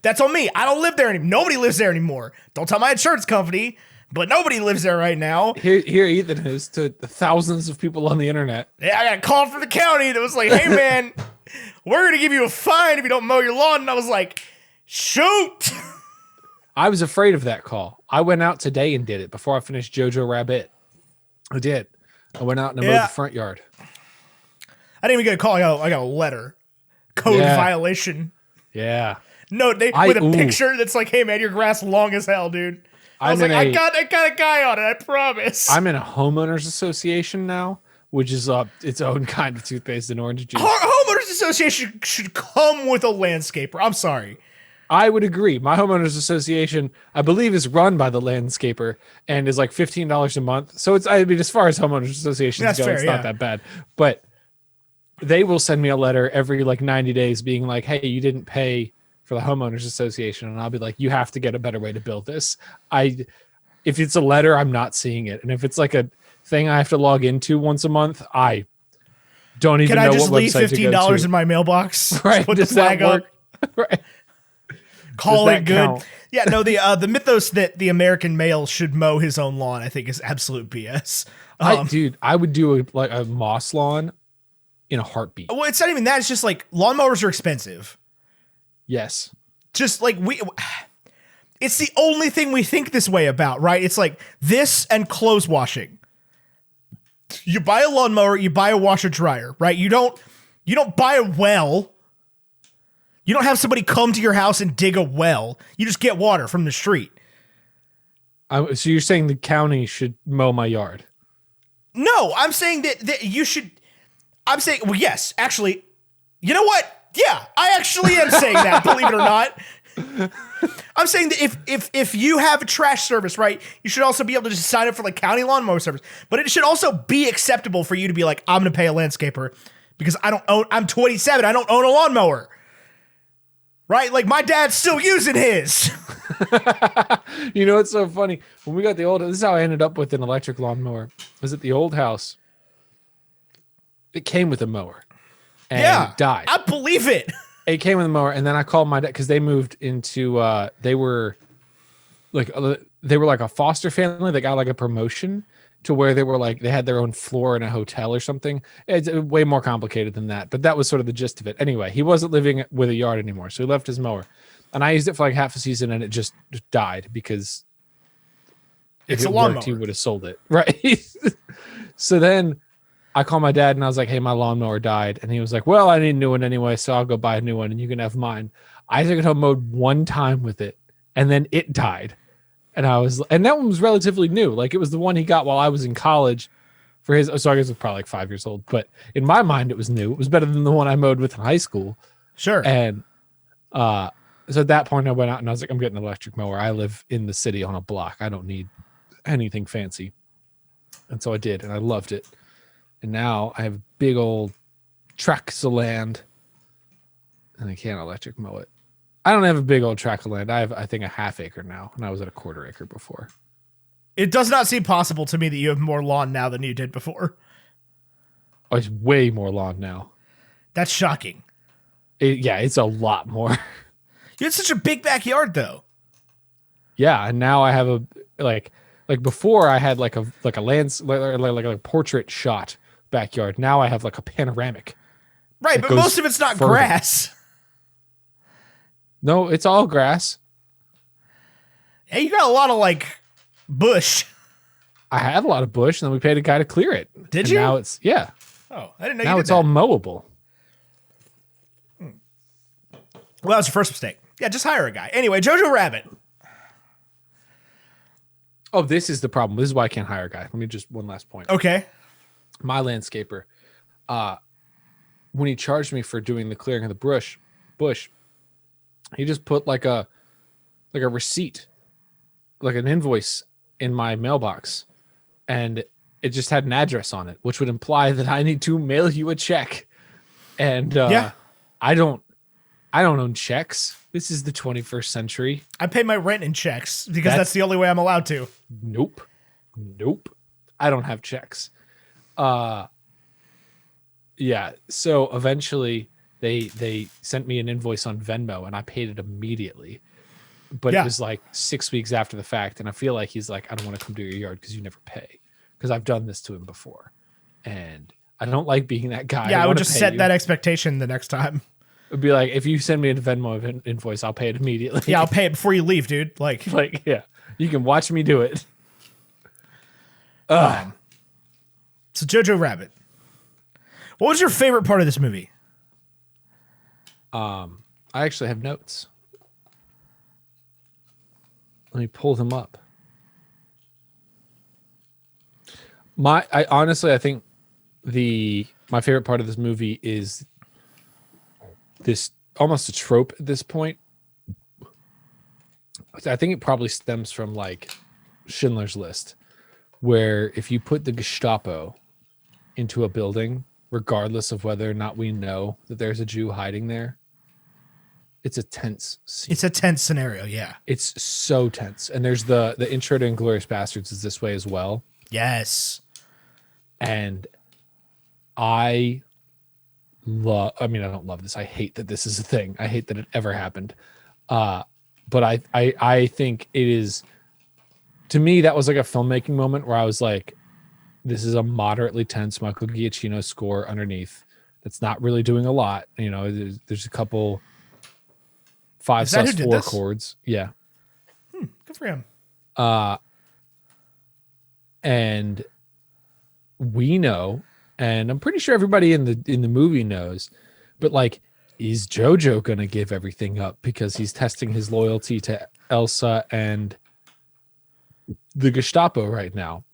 That's on me. I don't live there anymore. Nobody lives there anymore. Don't tell my insurance company, but nobody lives there right now. Here Ethan is to the thousands of people on the internet. Yeah, I got a call from the county that was like, hey, man, we're going to give you a fine if you don't mow your lawn. And I was like, shoot. I was afraid of that call. I went out today and did it before I finished Jojo Rabbit. I did. I went out and mowed the front yard. I didn't even get a call. I got a letter. Code violation. Yeah. No, with a picture that's like, hey, man, your grass long as hell, dude. I was like, I got a guy on it, I promise. I'm in a homeowners association now, which is its own kind of toothpaste and orange juice. Homeowners association should come with a landscaper. I'm sorry. I would agree. My homeowners association, I believe, is run by the landscaper and is like $15 a month. So I mean, as far as homeowners associations go, it's not that bad. But they will send me a letter every like 90 days being like, hey, you didn't pay for the homeowners association. And I'll be like, you have to get a better way to build this. If it's a letter, I'm not seeing it. And if it's like a thing I have to log into once a month, I don't even know what website to go to. Can I just leave $15 in my mailbox? Right. Put the flag up. Right. Call it good. Count? Yeah, no, the mythos that the American male should mow his own lawn, I think, is absolute BS. I would do a moss lawn in a heartbeat. Well, it's not even that. It's just like lawnmowers are expensive. Yes. Just like it's the only thing we think this way about, right? It's like this and clothes washing. You buy a lawnmower, you buy a washer dryer, right? You don't buy a well. You don't have somebody come to your house and dig a well. You just get water from the street. So you're saying the county should mow my yard? No, I'm saying that you should. I'm saying, well, yes, actually, you know what? Yeah, I actually am saying that, believe it or not. I'm saying that if you have a trash service, right, you should also be able to just sign up for like county lawnmower service. But it should also be acceptable for you to be like, I'm going to pay a landscaper because I'm 27. I don't own a lawnmower. Right? Like my dad's still using his. You know, it's so funny. When we got this is how I ended up with an electric lawnmower. Was at the old house. It came with a mower. And it died. I believe it. It came with a mower, and then I called my dad because they moved into they were like a foster family. They got like a promotion to where they had their own floor in a hotel or something. It's way more complicated than that, but that was sort of the gist of it. Anyway, he wasn't living with a yard anymore, so he left his mower, and I used it for like half a season, and it just died because if it worked, he would have sold it, right? So then I called my dad and I was like, hey, my lawnmower died. And he was like, well, I need a new one anyway, so I'll go buy a new one and you can have mine. I took it home, mowed one time with it, and then it died. And that one was relatively new. Like, it was the one he got while I was in college for his, so I guess it was probably like 5 years old. But in my mind, it was new. It was better than the one I mowed with in high school. Sure. And so at that point, I went out and I was like, I'm getting an electric mower. I live in the city on a block. I don't need anything fancy. And so I did, and I loved it. And now I have a big old tracts of land, and I can't electric mow it. I don't have a big old tract of land. I have, I think, a half acre now, and I was at a quarter acre before. It does not seem possible to me that you have more lawn now than you did before. Oh, it's way more lawn now. That's shocking. It's a lot more. You had such a big backyard, though. Yeah, and now I have a like before I had like a portrait shot backyard. Now I have like a panoramic. Right, but most of it's not further. grass. No, it's all grass. Hey, you got a lot of like bush. I had a lot of bush, and then we paid a guy to clear it. Did and you? Now it's Oh, I didn't know. Now you did it's that. all mowable. Well, that was your first mistake. Yeah, just hire a guy. Anyway, Jojo Rabbit. Oh, this is the problem. This is why I can't hire a guy. Let me just one last point. Okay. My landscaper, when he charged me for doing the clearing of the bush, he just put like a receipt, like an invoice in my mailbox, and it just had an address on it, which would imply that I need to mail you a check. And yeah. I don't own checks. This is the 21st century. I pay my rent in checks because that's the only way I'm allowed to. Nope. I don't have checks. Yeah. So eventually they sent me an invoice on Venmo and I paid it immediately. But it was like 6 weeks after the fact. And I feel like he's like, I don't want to come to your yard because you never pay. Because I've done this to him before. And I don't like being that guy. Yeah, I would just set that expectation the next time. It'd be like, if you send me a Venmo invoice, I'll pay it immediately. Yeah, I'll pay it before you leave, dude. Like, yeah, you can watch me do it. So Jojo Rabbit. What was your favorite part of this movie? I actually have notes. Let me pull them up. I think my favorite part of this movie is this almost a trope at this point. I think it probably stems from like Schindler's List, where if you put the Gestapo into a building, regardless of whether or not we know that there's a Jew hiding there, it's a tense scene. It's a tense scenario, yeah. It's so tense. And there's the intro to Inglourious Bastards is this way as well. Yes. And I don't love this. I hate that this is a thing. I hate that it ever happened. But I think it is, to me, that was like a filmmaking moment where I was like, this is a moderately tense Michael Giacchino score underneath. That's not really doing a lot. You know, there's a couple 5/4 chords. Yeah. Good for him. And we know, and I'm pretty sure everybody in the movie knows, but like, is Jojo gonna give everything up because he's testing his loyalty to Elsa and the Gestapo right now?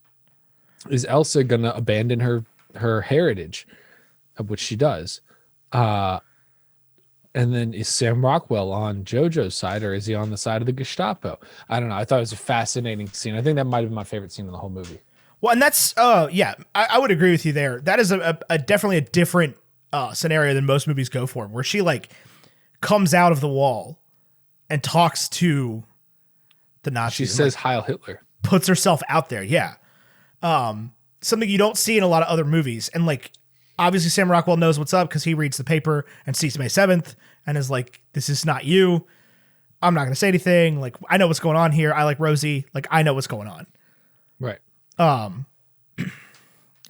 Is Elsa gonna abandon her heritage, which she does? And then is Sam Rockwell on Jojo's side, or is he on the side of the Gestapo? I don't know. I thought it was a fascinating scene. I think that might have been my favorite scene in the whole movie. Well, and that's I would agree with you there. That is a definitely a different scenario than most movies go for, where she like comes out of the wall and talks to the Nazis. She says Heil Hitler. Puts herself out there, yeah. Something you don't see in a lot of other movies. And like, obviously Sam Rockwell knows what's up because he reads the paper and sees May 7th and is like, this is not you. I'm not going to say anything. Like, I know what's going on here. I like Rosie. Like, I know what's going on. Right.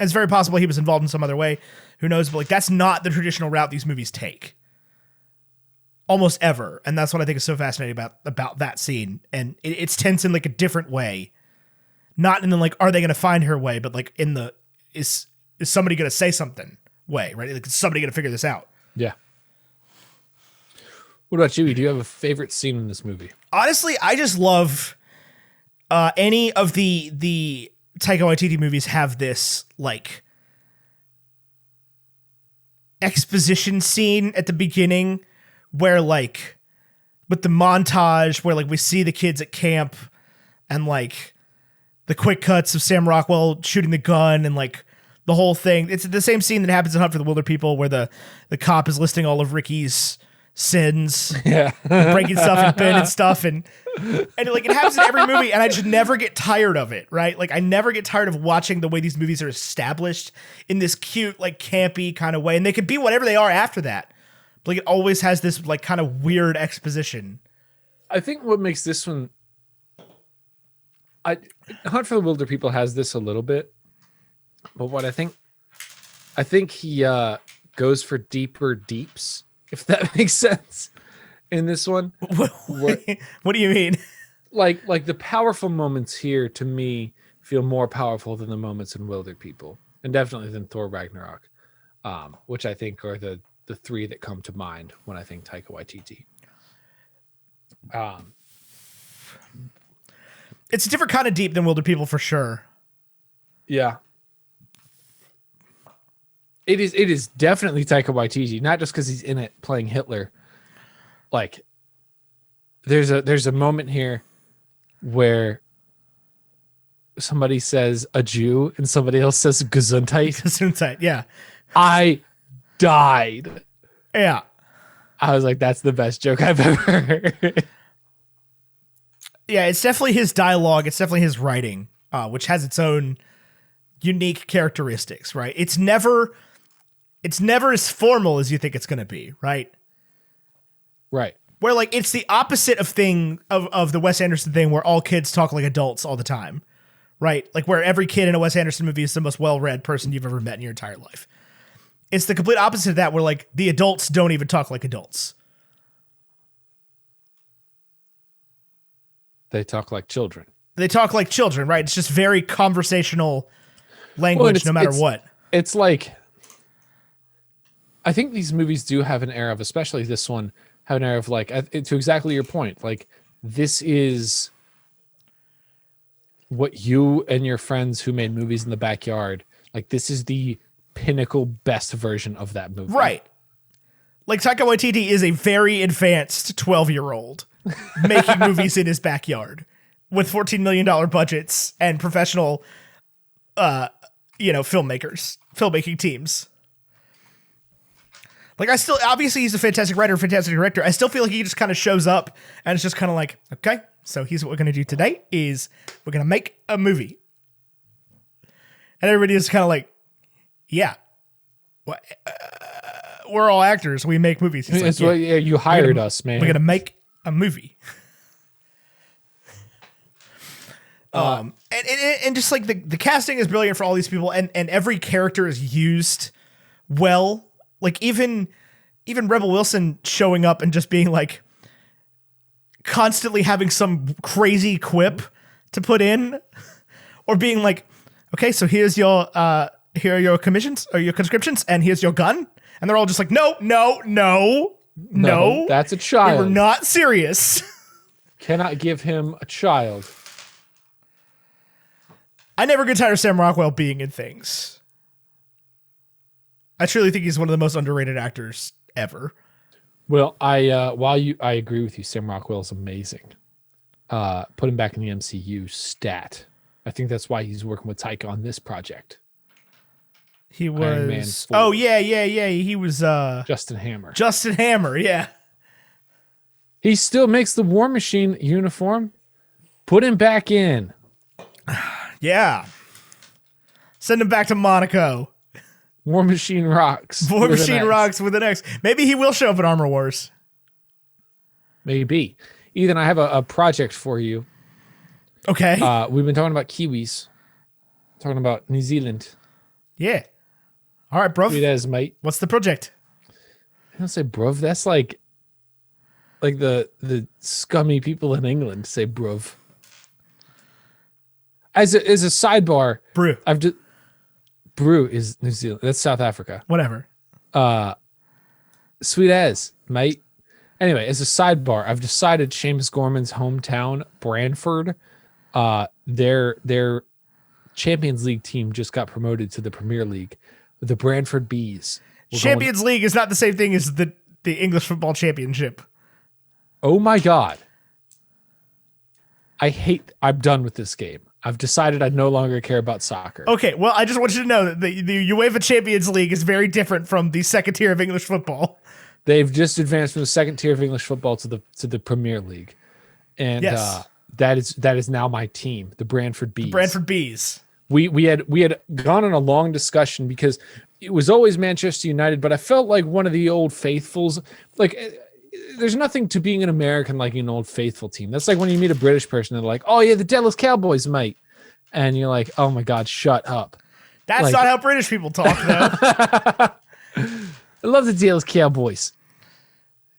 It's very possible he was involved in some other way. Who knows? But like, that's not the traditional route these movies take. Almost ever. And that's what I think is so fascinating about that scene. And it's tense in like a different way. Not in the like, are they going to find her way? But like in the, is is somebody going to say something way, right? Like, is somebody going to figure this out? Yeah. What about you? Do you have a favorite scene in this movie? Honestly, I just love any of the Taika Waititi movies have this like exposition scene at the beginning where like with the montage where like we see the kids at camp and like the quick cuts of Sam Rockwell shooting the gun and like the whole thing. It's the same scene that happens in Hunt for the Wilder People where the cop is listing all of Ricky's sins, breaking stuff and pen and stuff, and like it happens in every movie, and I just never get tired of it, right? Like I never get tired of watching the way these movies are established in this cute, like campy kind of way, and they could be whatever they are after that. But like it always has this like kind of weird exposition. I think what makes this one, Hunt for the Wilder People has this a little bit, but what I think he goes for deeper deeps. If that makes sense in this one. What do you mean? Like the powerful moments here to me feel more powerful than the moments in Wilder People, and definitely than Thor Ragnarok, which I think are the three that come to mind when I think Taika Waititi. It's a different kind of deep than Wilder People for sure. Yeah. It is definitely Taika Waititi, not just because he's in it playing Hitler. Like, there's a moment here where somebody says a Jew and somebody else says Gesundheit. Gesundheit, yeah. I died. Yeah. I was like, that's the best joke I've ever heard. Yeah, it's definitely his dialogue. It's definitely his writing, which has its own unique characteristics, right? It's never as formal as you think it's going to be, right? Right. Where like it's the opposite of the Wes Anderson thing where all kids talk like adults all the time, right? Like where every kid in a Wes Anderson movie is the most well-read person you've ever met in your entire life. It's the complete opposite of that where like the adults don't even talk like adults. They talk like children. They talk like children, right? It's just very conversational language no matter what. It's like, I think these movies do have an air of, especially this one, have an air of like, to exactly your point, like this is what you and your friends who made movies in the backyard, like this is the pinnacle best version of that movie. Right. Like Taika Waititi is a very advanced 12-year-old making movies in his backyard with $14 million budgets and professional, filmmaking teams. Like I still, obviously he's a fantastic writer, fantastic director. I still feel like he just kind of shows up and it's just kind of like, okay, so here's what we're going to do today is we're going to make a movie. And everybody is kind of like, yeah, we're all actors. We make movies. He's It's like, what, yeah, you hired us, man. We're going to make a movie. And just like the casting is brilliant for all these people and every character is used well. Like even Rebel Wilson showing up and just being like constantly having some crazy quip to put in or being like, okay, so here's your here are your commissions or your conscriptions and here's your gun. And they're all just like, no, that's a child. We were not serious. Cannot give him a child. I never get tired of Sam Rockwell being in things. I truly think he's one of the most underrated actors ever. Well, I agree with you. Sam Rockwell is amazing. Put him back in the MCU stat. I think that's why he's working with Taika on this project. He Iron Man was. 4. Oh yeah. He was. Justin Hammer. Justin Hammer. Yeah. He still makes the War Machine uniform. Put him back in. Yeah. Send him back to Monaco. War Machine rocks. War Machine rocks with an X. Maybe he will show up in Armor Wars. Maybe. Ethan, I have a project for you. Okay. We've been talking about Kiwis. Talking about New Zealand. Yeah. All right, bruv. Sweet as, mate. What's the project? I don't say bruv. That's like the scummy people in England say bruv. As a sidebar, Brew. I've just Brew is New Zealand. That's South Africa. Whatever. Sweet as, mate. Anyway, as a sidebar, I've decided Seamus Gorman's hometown, Brantford, their Champions League team just got promoted to the Premier League. The Brantford Bees. Champions League is not the same thing as the English Football Championship. Oh my God. I'm done with this game. I've decided I no longer care about soccer. Okay, well, I just want you to know that the UEFA Champions League is very different from the second tier of English football. They've just advanced from the second tier of English football to the Premier League. And Yes. that is now my team, the Brantford Bees. Brantford Bees. We had gone on a long discussion because it was always Manchester United, but I felt like one of the old faithfuls. Like, there's nothing to being an American like an old faithful team. That's like when you meet a British person, they're like, "Oh yeah, the Dallas Cowboys, mate," and you're like, "Oh my God, shut up." That's not how British people talk, though. I love the Dallas Cowboys.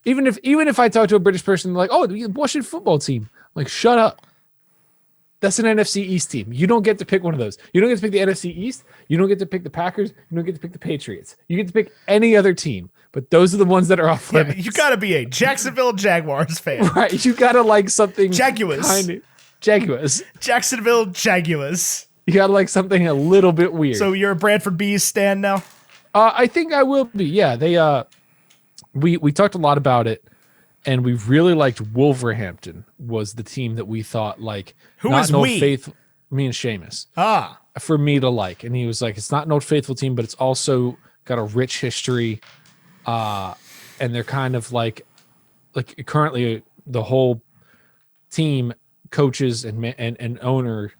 Even if I talk to a British person, they're like, "Oh, the Washington football team," I'm like, shut up. That's an NFC East team. You don't get to pick one of those. You don't get to pick the NFC East. You don't get to pick the Packers. You don't get to pick the Patriots. You get to pick any other team, but those are the ones that are off limits. You got to be a Jacksonville Jaguars fan. Right. You got to like something. Jaguars. Jaguars. Jacksonville Jaguars. You got to like something a little bit weird. So you're a Brantford Bees stan now? I think I will be. Yeah. We talked a lot about it. And we really liked Wolverhampton was the team that we thought like who not is an old we? faithful, me and Seamus. For me to like. And he was like, it's not an old faithful team, but it's also got a rich history. And they're kind of like currently the whole team, coaches and owner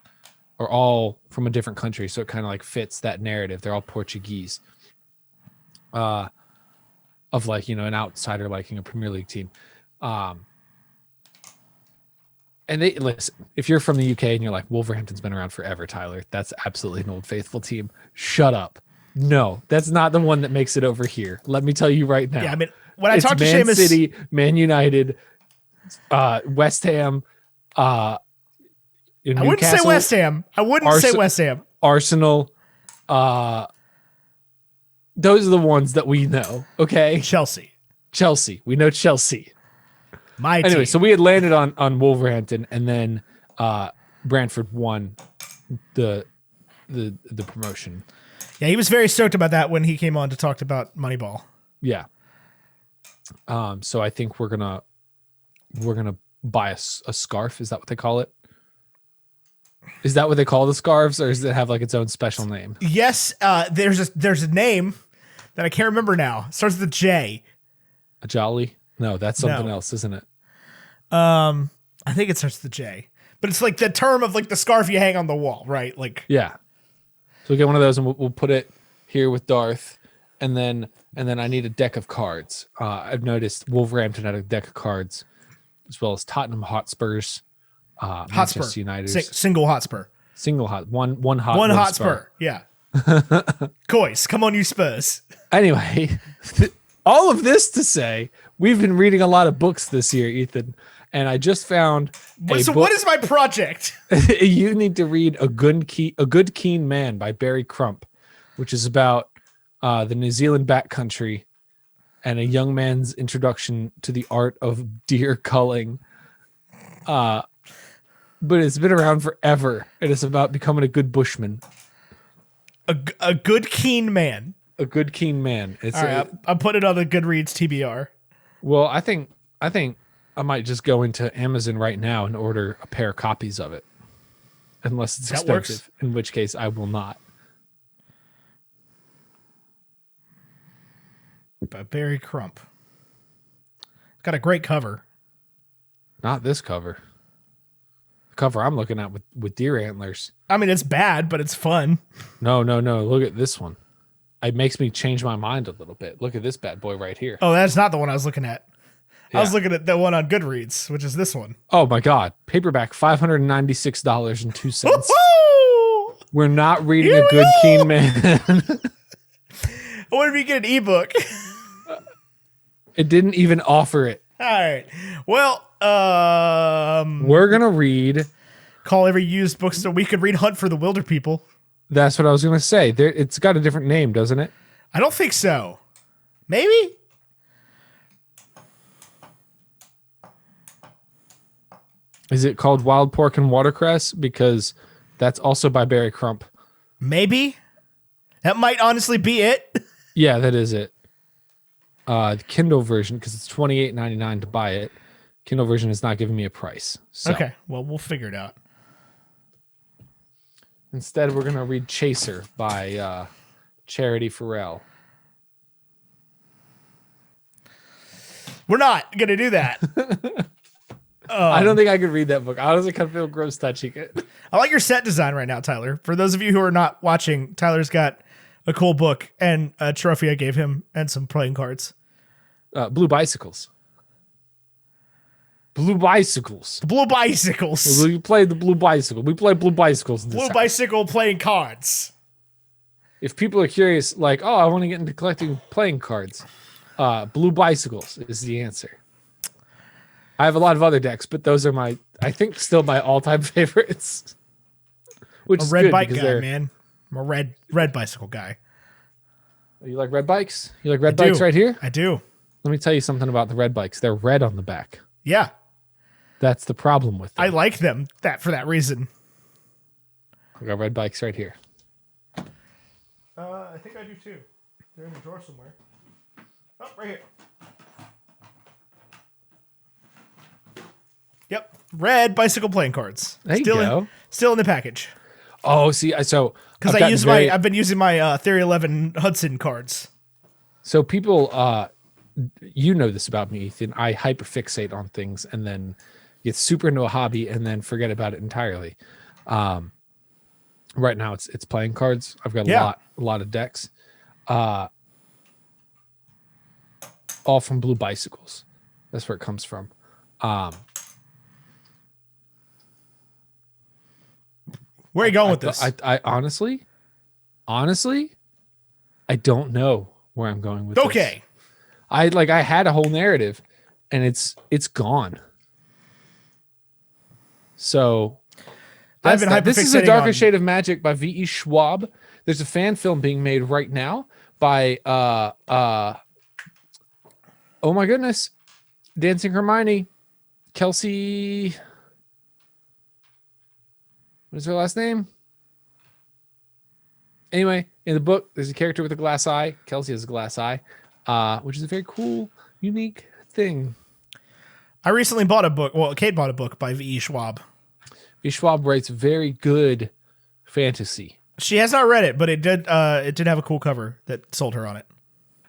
are all from a different country. So it kind of like fits that narrative. They're all Portuguese. Of like, an outsider liking a Premier League team. And they listen, if you're from the UK and you're like, Wolverhampton's been around forever, Tyler, that's absolutely an old faithful team. Shut up. No, that's not the one that makes it over here. Let me tell you right now. Yeah, I mean, when I talk to Man Seamus, City, Man United, West Ham, I wouldn't say West Ham. Arsenal, those are the ones that we know. Okay. Chelsea. We know Chelsea. Anyway, so we had landed on Wolverhampton, and then Brantford won the promotion. Yeah, he was very stoked about that when he came on to talk about Moneyball. Yeah. So I think we're gonna buy a scarf. Is that what they call it? Is that what they call the scarves, or does it have like its own special name? Yes, there's a name that I can't remember now. It starts with a J. A jolly? No, that's something else, isn't it? I think it starts with a J. But it's like the term of like the scarf you hang on the wall, right? Like, yeah. So we get one of those and we'll put it here with Darth, and then I need a deck of cards. I've noticed Wolverhampton had a deck of cards, as well as Tottenham Hotspurs, Manchester United, single Hotspur, one Hotspur. Yeah. Coys, come on, you Spurs. Anyway, all of this to say, we've been reading a lot of books this year, Ethan, and I just found what is my project? You need to read A Good Keen Man by Barry Crump, which is about the New Zealand backcountry and a young man's introduction to the art of deer culling. But it's been around forever, and it's about becoming a good bushman. A good keen man. A good keen man. It's all right, I'll put it on the Goodreads TBR. Well, I think I might just go into Amazon right now and order a pair of copies of it, unless it's expensive. In which case, I will not. By Barry Crump. It's got a great cover. Not this cover. The cover I'm looking at with deer antlers. I mean, it's bad, but it's fun. No. Look at this one. It makes me change my mind a little bit. Look at this bad boy right here. Oh, that's not the one I was looking at. Yeah. I was looking at the one on Goodreads, which is this one. Oh my God. Paperback, $596.02. We're not reading A Good Keen Man. What if you get an ebook? It didn't even offer it. All right. Well, we're going to read Call Every Used Bookstore. We could read Hunt for the Wilder People. That's what I was going to say. It's got a different name, doesn't it? I don't think so. Maybe? Is it called Wild Pork and Watercress? Because that's also by Barry Crump. Maybe. That might honestly be it. Yeah, that is it. The Kindle version, because it's $28.99 to buy it. Kindle version is not giving me a price. So. Okay, well, we'll figure it out. Instead, we're going to read Chaser by Charity Farrell. We're not going to do that. I don't think I could read that book. I honestly kind of feel gross touching it. I like your set design right now, Tyler. For those of you who are not watching, Tyler's got a cool book and a trophy I gave him and some playing cards. Blue bicycles. Blue bicycles. The blue bicycles. We played the blue bicycle. We play blue bicycles. In this Blue house. bicycle playing cards. If people are curious, like, oh, I want to get into collecting playing cards, blue bicycles is the answer. I have a lot of other decks, but those are I think, still my all-time favorites. Which I'm is a red good bike because guy, man. I'm a red bicycle guy. You like red bikes? You like red bikes right here? I do. Let me tell you something about the red bikes. They're red on the back. Yeah. That's the problem with them. I like them for that reason. I got red bikes right here. I think I do too. They're in the drawer somewhere. Oh, right here. Yep. Red bicycle playing cards. There you go. Still in the package. Oh, see, Because I've been using my Theory 11 Hudson cards. So people, you know this about me, Ethan. I hyperfixate on things and then get super into a hobby and then forget about it entirely. Right now it's playing cards. I've got a lot of decks. All from Blue Bicycles. That's where it comes from. Where are you going with this? I honestly, I don't know where I'm going with this. Okay. I had a whole narrative and it's gone. So I've been this is hyperfixating A Darker on- Shade of Magic by V.E. Schwab. There's a fan film being made right now by oh my goodness, Dancing Hermione, Kelsey. What is her last name? Anyway, in the book, there's a character with a glass eye. Kelsey has a glass eye, which is a very cool, unique thing. I recently bought a book. Well, Kate bought a book by V.E. Schwab. V. Schwab writes very good fantasy. She has not read it, but it did have a cool cover that sold her on it.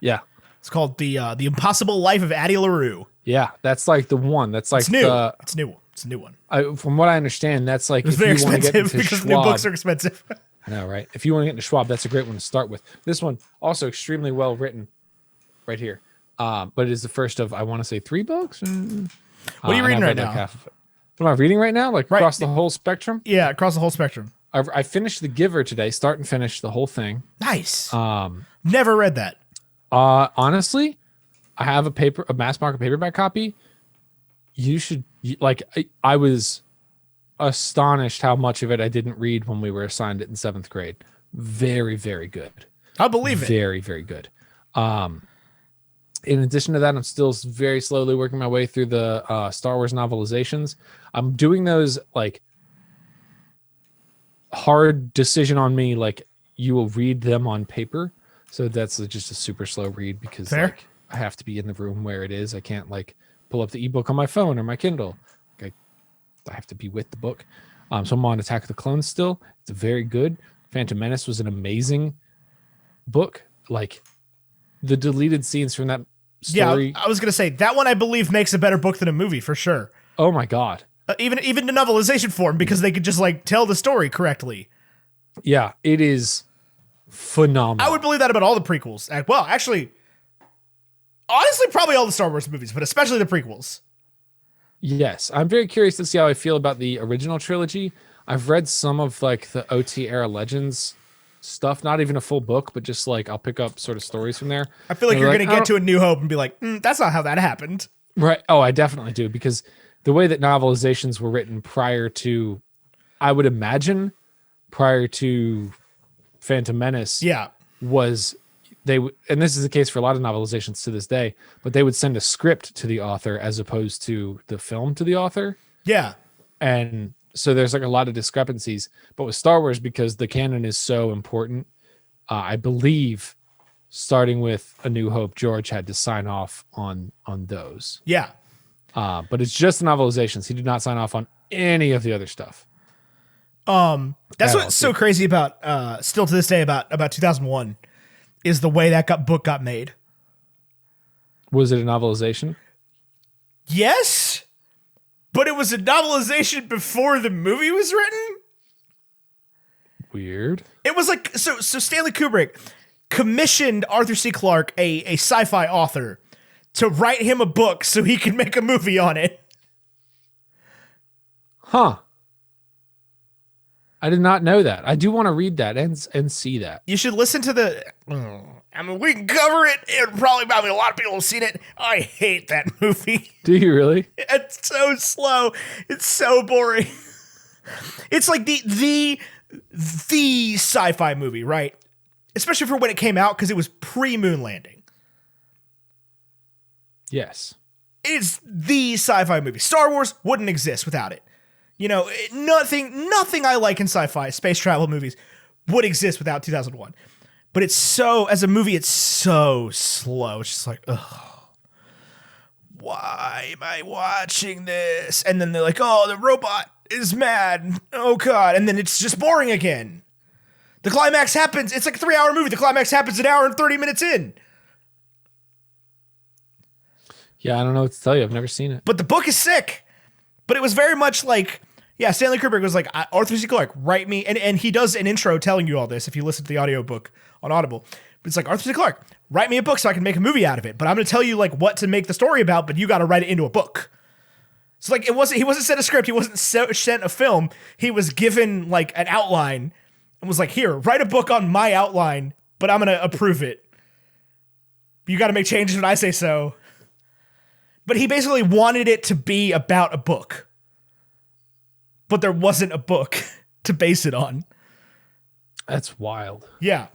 Yeah. It's called The Impossible Life of Addie LaRue. Yeah, that's like the one. That's like It's new. It's new. It's a new one. From what I understand, that's like It's very expensive because new books are expensive. I know, right? If you want to get into Schwab, that's a great one to start with. This one also extremely well written, right here. But it is the first of, I want to say, 3 books. What are you reading right now? Half of it. What am I reading right now? Like across the whole spectrum? Yeah, across the whole spectrum. I finished The Giver today, start and finish the whole thing. Nice. Never read that. Honestly, I have a mass market paperback copy. You should I was astonished how much of it I didn't read when we were assigned it in 7th grade. Very, very good. I believe it. Very, very good. In addition to that, I'm still very slowly working my way through the Star Wars novelizations. I'm doing those like hard decision on me. Like you will read them on paper. So that's just a super slow read because like, I have to be in the room where it is. I can't like pull up the ebook on my phone or my Kindle. I have to be with the book. So I'm on Attack of the Clones still. It's very good. Phantom Menace was an amazing book. Like the deleted scenes from that story. Yeah, I was going to say that one I believe makes a better book than a movie for sure. Oh my God. Even the novelization form because they could just like tell the story correctly. Yeah, it is phenomenal. I would believe that about all the prequels. Well, actually, honestly, probably all the Star Wars movies, but especially the prequels. Yes, I'm very curious to see how I feel about the original trilogy. I've read some of like the OT era Legends stuff, not even a full book, but just like I'll pick up sort of stories from there. I feel like you're going to get to A New Hope and be like, that's not how that happened. Right. Oh, I definitely do, because the way that novelizations were written prior to, I would imagine, prior to Phantom Menace Yeah. was and this is the case for a lot of novelizations to this day, but they would send a script to the author as opposed to the film to the author. Yeah. And so there's like a lot of discrepancies. But with Star Wars, because the canon is so important, I believe starting with A New Hope, George had to sign off on those. Yeah. But it's just the novelizations. He did not sign off on any of the other stuff. That's what's so crazy about still to this day about 2001 is the way that book got made. Was it a novelization? Yes, but it was a novelization before the movie was written. Weird. It was like so Stanley Kubrick commissioned Arthur C. Clarke, a sci-fi author, to write him a book so he could make a movie on it. Huh. I did not know that. I do want to read that and see that. You should listen to the. I mean, we can cover it. It probably a lot of people have seen it. I hate that movie. Do you really? It's so slow. It's so boring. It's like the sci-fi movie, right? Especially for when it came out, because it was pre-moon landing. Yes. It's the sci-fi movie. Star Wars wouldn't exist without it. You know, nothing I like in sci-fi, space travel movies, would exist without 2001. But it's so, as a movie, it's so slow. It's just like, ugh, why am I watching this? And then they're like, oh, the robot is mad. Oh, God. And then it's just boring again. The climax happens. It's like a 3-hour movie. The climax happens an hour and 30 minutes in. Yeah, I don't know what to tell you. I've never seen it. But the book is sick. But it was very much like, yeah, Stanley Kubrick was like, Arthur C. Clarke, write me. And he does an intro telling you all this if you listen to the audiobook on Audible. But it's like, Arthur C. Clarke, write me a book so I can make a movie out of it. But I'm going to tell you like what to make the story about, but you got to write it into a book. So like, he wasn't sent a script. He wasn't sent a film. He was given like an outline and was like, here, write a book on my outline, but I'm going to approve it. You got to make changes when I say so. But he basically wanted it to be about a book. But there wasn't a book to base it on. That's wild. Yeah.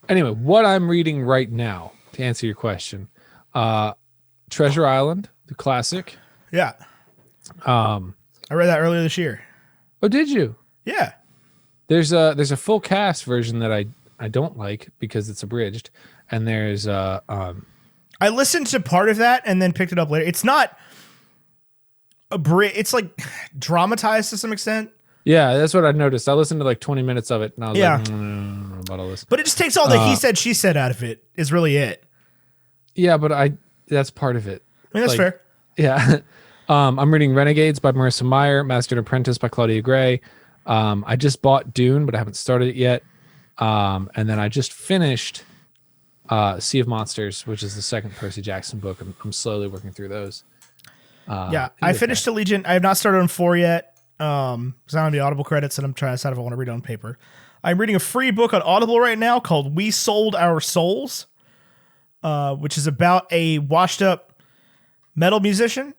Anyway, what I'm reading right now, to answer your question, Treasure Island, the classic. Yeah. I read that earlier this year. Oh, did you? Yeah. There's a full cast version that I don't like because it's abridged, and there's I listened to part of that and then picked it up later. It's not it's like dramatized to some extent. Yeah, that's what I noticed. I listened to like 20 minutes of it, and I was like, about all this. But it just takes all the he said, she said out of it is really it. Yeah, but that's part of it. I mean, that's fair. Yeah. I'm reading Renegades by Marissa Meyer, Master and Apprentice by Claudia Gray. I just bought Dune, but I haven't started it yet. And then I just finished Sea of Monsters, which is the second Percy Jackson book. I'm slowly working through those. I finished Allegiant. I have not started on 4 yet. Because I'm on the Audible credits and I'm trying to decide if I want to read it on paper. I'm reading a free book on Audible right now called We Sold Our Souls, which is about a washed up metal musician.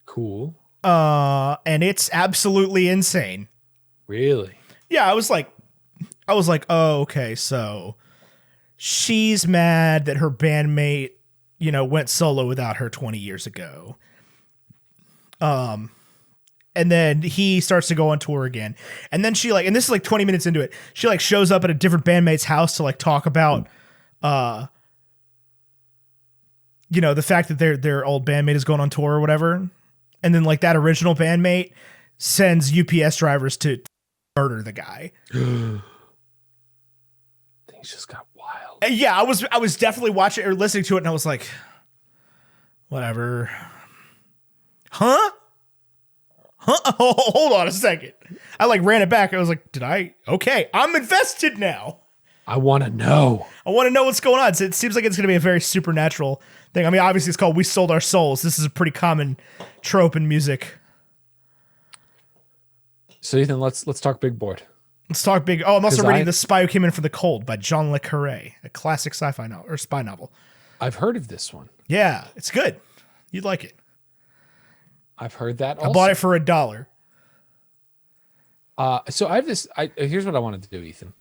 Cool. And it's absolutely insane. Really? Yeah, I was like, oh, okay, so she's mad that her bandmate, went solo without her 20 years ago. And then he starts to go on tour again. And then she and this is like 20 minutes into it, she shows up at a different bandmate's house to talk about, the fact that their old bandmate is going on tour or whatever. And then that original bandmate sends UPS drivers to murder the guy. Things just got wild. And yeah, I was definitely watching or listening to it, and I was like, whatever. Huh? Hold on a second. I ran it back. I was like, okay, I'm invested now. I want to know. I want to know what's going on. So it seems like it's going to be a very supernatural thing. I mean, obviously it's called We Sold Our Souls. This is a pretty common trope in music. So Ethan, let's talk Big Board. Let's talk big. Oh, I'm also reading The Spy Who Came In for the Cold by John le Carré, a classic sci-fi novel or spy novel. I've heard of this one. Yeah, it's good. You'd like it. I've heard that also. I bought it for $1. So I have this. Here's what I wanted to do, Ethan.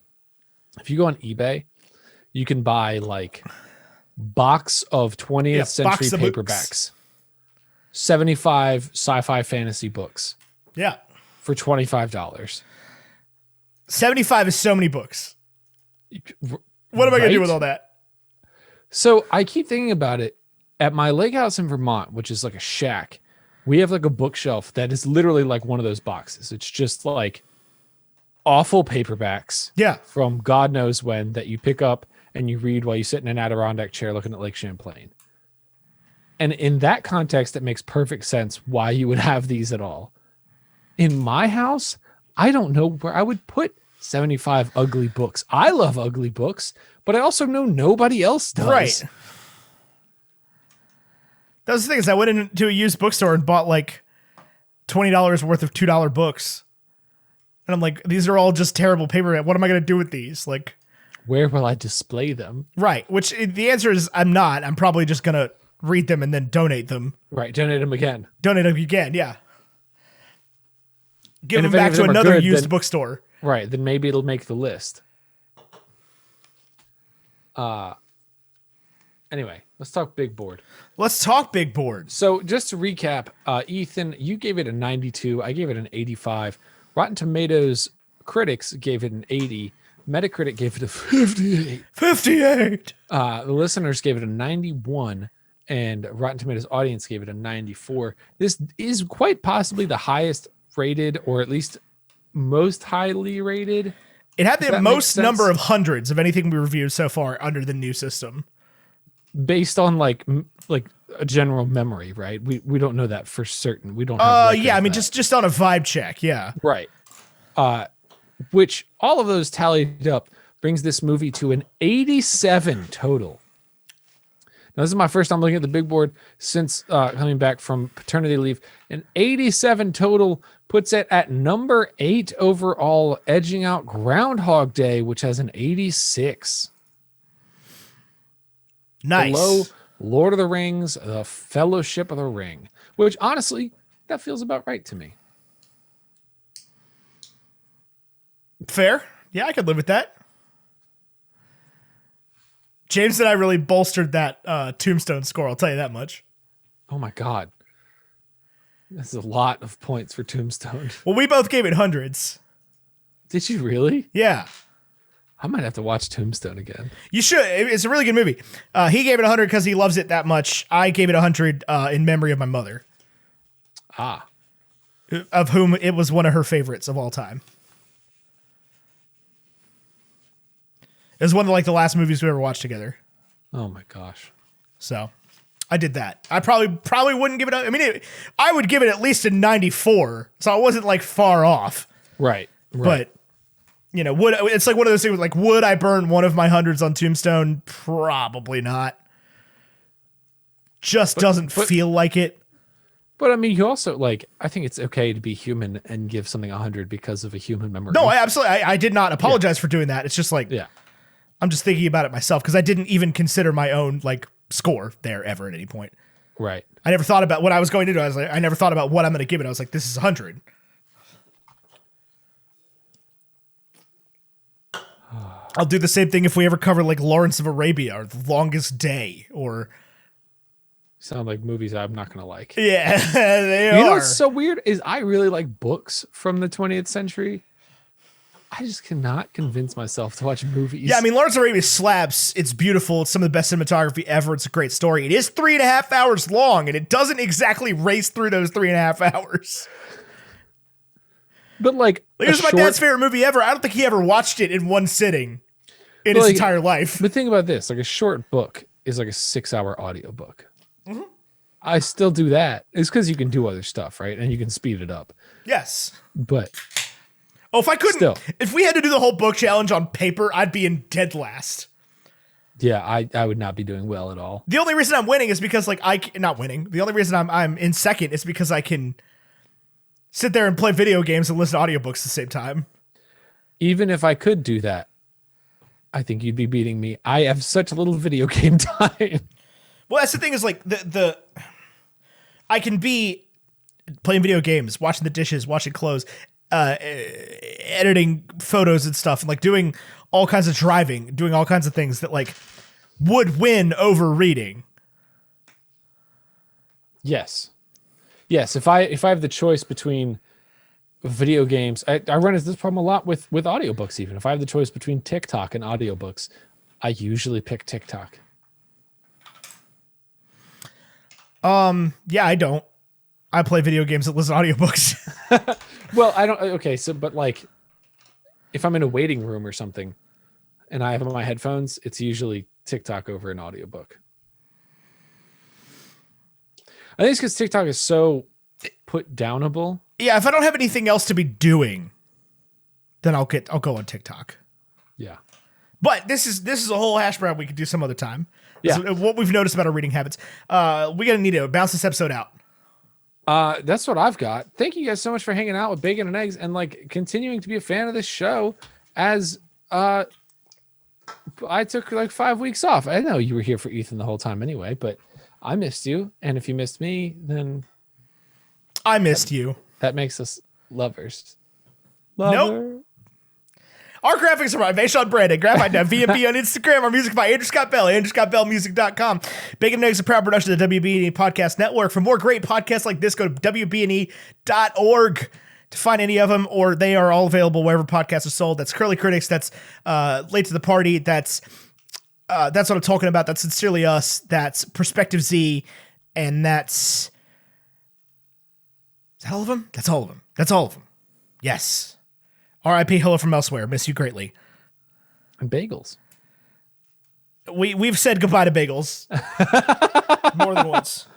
if you go on eBay, you can buy like box of 20th century paperbacks, 75 sci-fi fantasy books. Yeah. For $25. 75 is so many books. What am I going to do with all that? So I keep thinking about it. At my lake house in Vermont, which is like a shack, we have like a bookshelf that is literally like one of those boxes. It's just like awful paperbacks. Yeah. From God knows when that you pick up and you read while you sit in an Adirondack chair looking at Lake Champlain. And in that context, it makes perfect sense why you would have these at all. In my house, I don't know where I would put 75 ugly books. I love ugly books, but I also know nobody else does. Right. That's the thing is I went into a used bookstore and bought like $20 worth of $2 books. And I'm like, these are all just terrible paper. What am I going to do with these? Like, where will I display them? Right. Which the answer is I'm not. I'm probably just going to read them and then donate them. Right. Donate them again. Donate them again. Yeah. Give them back to another used bookstore. Right. Then maybe it'll make the list. Anyway, let's talk big board. Let's talk big board. So just to recap, Ethan, you gave it a 92. I gave it an 85. Rotten Tomatoes critics gave it an 80. Metacritic gave it a 58. 58. The listeners gave it a 91. And Rotten Tomatoes audience gave it a 94. This is quite possibly the highest rated, or at least most highly rated. It had the most number of hundreds of anything we reviewed so far under the new system. Based on like a general memory, right? We don't know that for certain. We don't have yeah, I mean just on a vibe check, yeah. Right. Which all of those tallied up brings this movie to an 87 total. Now, this is my first time looking at the big board since coming back from paternity leave. An 87 total puts it at number 8 overall, edging out Groundhog Day, which has an 86. Nice. Below Lord of the Rings, The Fellowship of the Ring, which honestly, that feels about right to me. Fair. Yeah, I could live with that. James and I really bolstered that Tombstone score, I'll tell you that much. Oh my God. That's a lot of points for Tombstone. Well, we both gave it hundreds. Did you really? Yeah. I might have to watch Tombstone again. You should. It's a really good movie. He gave it 100 because he loves it that much. I gave it 100 in memory of my mother. Of whom it was one of her favorites of all time. It was one of like the last movies we ever watched together. Oh my gosh. So I did that. I probably wouldn't give it. I mean, I would give it at least a 94. So I wasn't like far off. Right. But you know, it's like one of those things like, would I burn one of my hundreds on Tombstone? Probably not. Just doesn't feel like it. But I mean, you also I think it's okay to be human and give something 100 because of a human memory. No, I did not apologize for doing that. It's just like, I'm just thinking about it myself because I didn't even consider my own score there ever at any point. Right. I never thought about what I was going to do. I never thought about what I'm going to give it. I was like, this is 100. I'll do the same thing if we ever cover Lawrence of Arabia or The Longest Day or. Sound like movies I'm not going to like. Yeah, they are. You know what's so weird is I really like books from the 20th century. I just cannot convince myself to watch movies. Yeah, I mean, Lawrence of Arabia slaps. It's beautiful. It's some of the best cinematography ever. It's a great story. It is 3.5 hours long, and it doesn't exactly race through those 3.5 hours. But it was my dad's favorite movie ever. I don't think he ever watched it in one sitting in his entire life. But think about this: a short book is a 6-hour audiobook. Mm-hmm. I still do that. It's because you can do other stuff, right? And you can speed it up. Yes. But if I couldn't, if we had to do the whole book challenge on paper, I'd be in dead last. Yeah, I would not be doing well at all. The only reason I'm winning is because not winning. The only reason I'm in second is because I can sit there and play video games and listen to audiobooks at the same time. Even if I could do that, I think you'd be beating me. I have such little video game time. Well, that's the thing is I can be playing video games, washing the dishes, washing clothes, editing photos and stuff, and doing all kinds of driving, doing all kinds of things that like would win over reading. Yes. If I have the choice between video games, I run into this problem a lot with audiobooks. Even if I have the choice between TikTok and audiobooks, I usually pick TikTok. Yeah, I don't. I play video games that listen to audiobooks. Well, I don't. Okay, so but like, if I'm in a waiting room or something, and I have my headphones, it's usually TikTok over an audiobook. I think it's because TikTok is so put downable. Yeah, if I don't have anything else to be doing, then I'll go on TikTok. Yeah. But this is a whole hash brown we could do some other time. Yeah. So what we've noticed about our reading habits. We're gonna need to bounce this episode out. That's what I've got. Thank you guys so much for hanging out with Bacon and Eggs and like continuing to be a fan of this show. As I took like 5 weeks off. I know you were here for Ethan the whole time anyway, but I missed you. And if you missed me, then I missed you. That makes us lovers. Nope. Our graphics are by Vaishon Brandon. Graphite.vmp on Instagram. Our music by Andrew Scott Bell. AndrewScottBellMusic.com. Bacon and Eggs, a proud production of the WBNE Podcast Network. For more great podcasts like this, go to WBNE.org to find any of them, or they are all available wherever podcasts are sold. That's Curly Critics. That's Late to the Party. That's what I'm talking about. That's Sincerely Us. That's Perspective Z. And that's... Is that all of them? That's all of them. That's all of them. Yes. R.I.P. Hello from Elsewhere. Miss you greatly. And bagels. We've said goodbye to bagels more than once.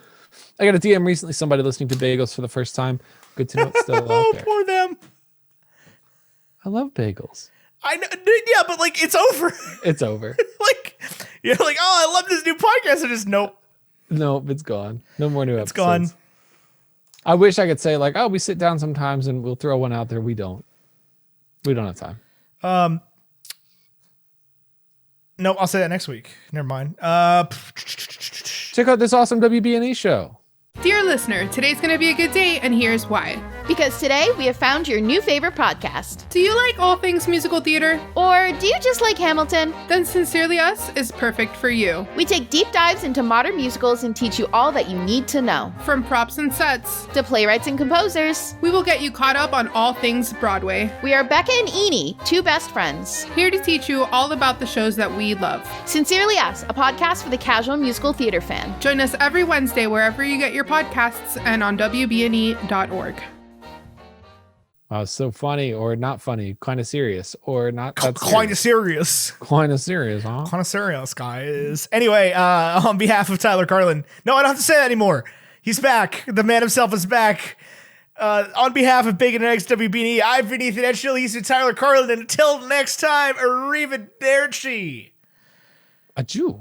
I got a DM recently, somebody listening to bagels for the first time. Good to know it's still out there. Poor them. I love bagels. I know, yeah, but like it's over. It's over. Like you're like, oh, I love this new podcast. And just nope. Nope, it's gone. No more new episodes. It's gone. I wish I could say like, oh, we sit down sometimes and we'll throw one out there. We don't. We don't have time. No, I'll say that next week. Never mind. Check out this awesome WBNE show. Dear listener, today's going to be a good day, and here's why. Because today we have found your new favorite podcast. Do you like all things musical theater? Or do you just like Hamilton? Then Sincerely Us is perfect for you. We take deep dives into modern musicals and teach you all that you need to know. From props and sets to playwrights and composers, we will get you caught up on all things Broadway. We are Becca and Eni, two best friends, here to teach you all about the shows that we love. Sincerely Us, a podcast for the casual musical theater fan. Join us every Wednesday wherever you get your podcasts and on WBNE.org. Wow, so funny or not funny, kind of serious or not that kind of serious. Kind of serious, huh? Kind of serious, guys. Anyway, on behalf of Tyler Carlin, no, I don't have to say that anymore. He's back. The man himself is back. On behalf of Bacon and Eggs WBNE, I've been Ethan Edgehill. He's been Tyler Carlin. And until next time, arrivederci. A Jew.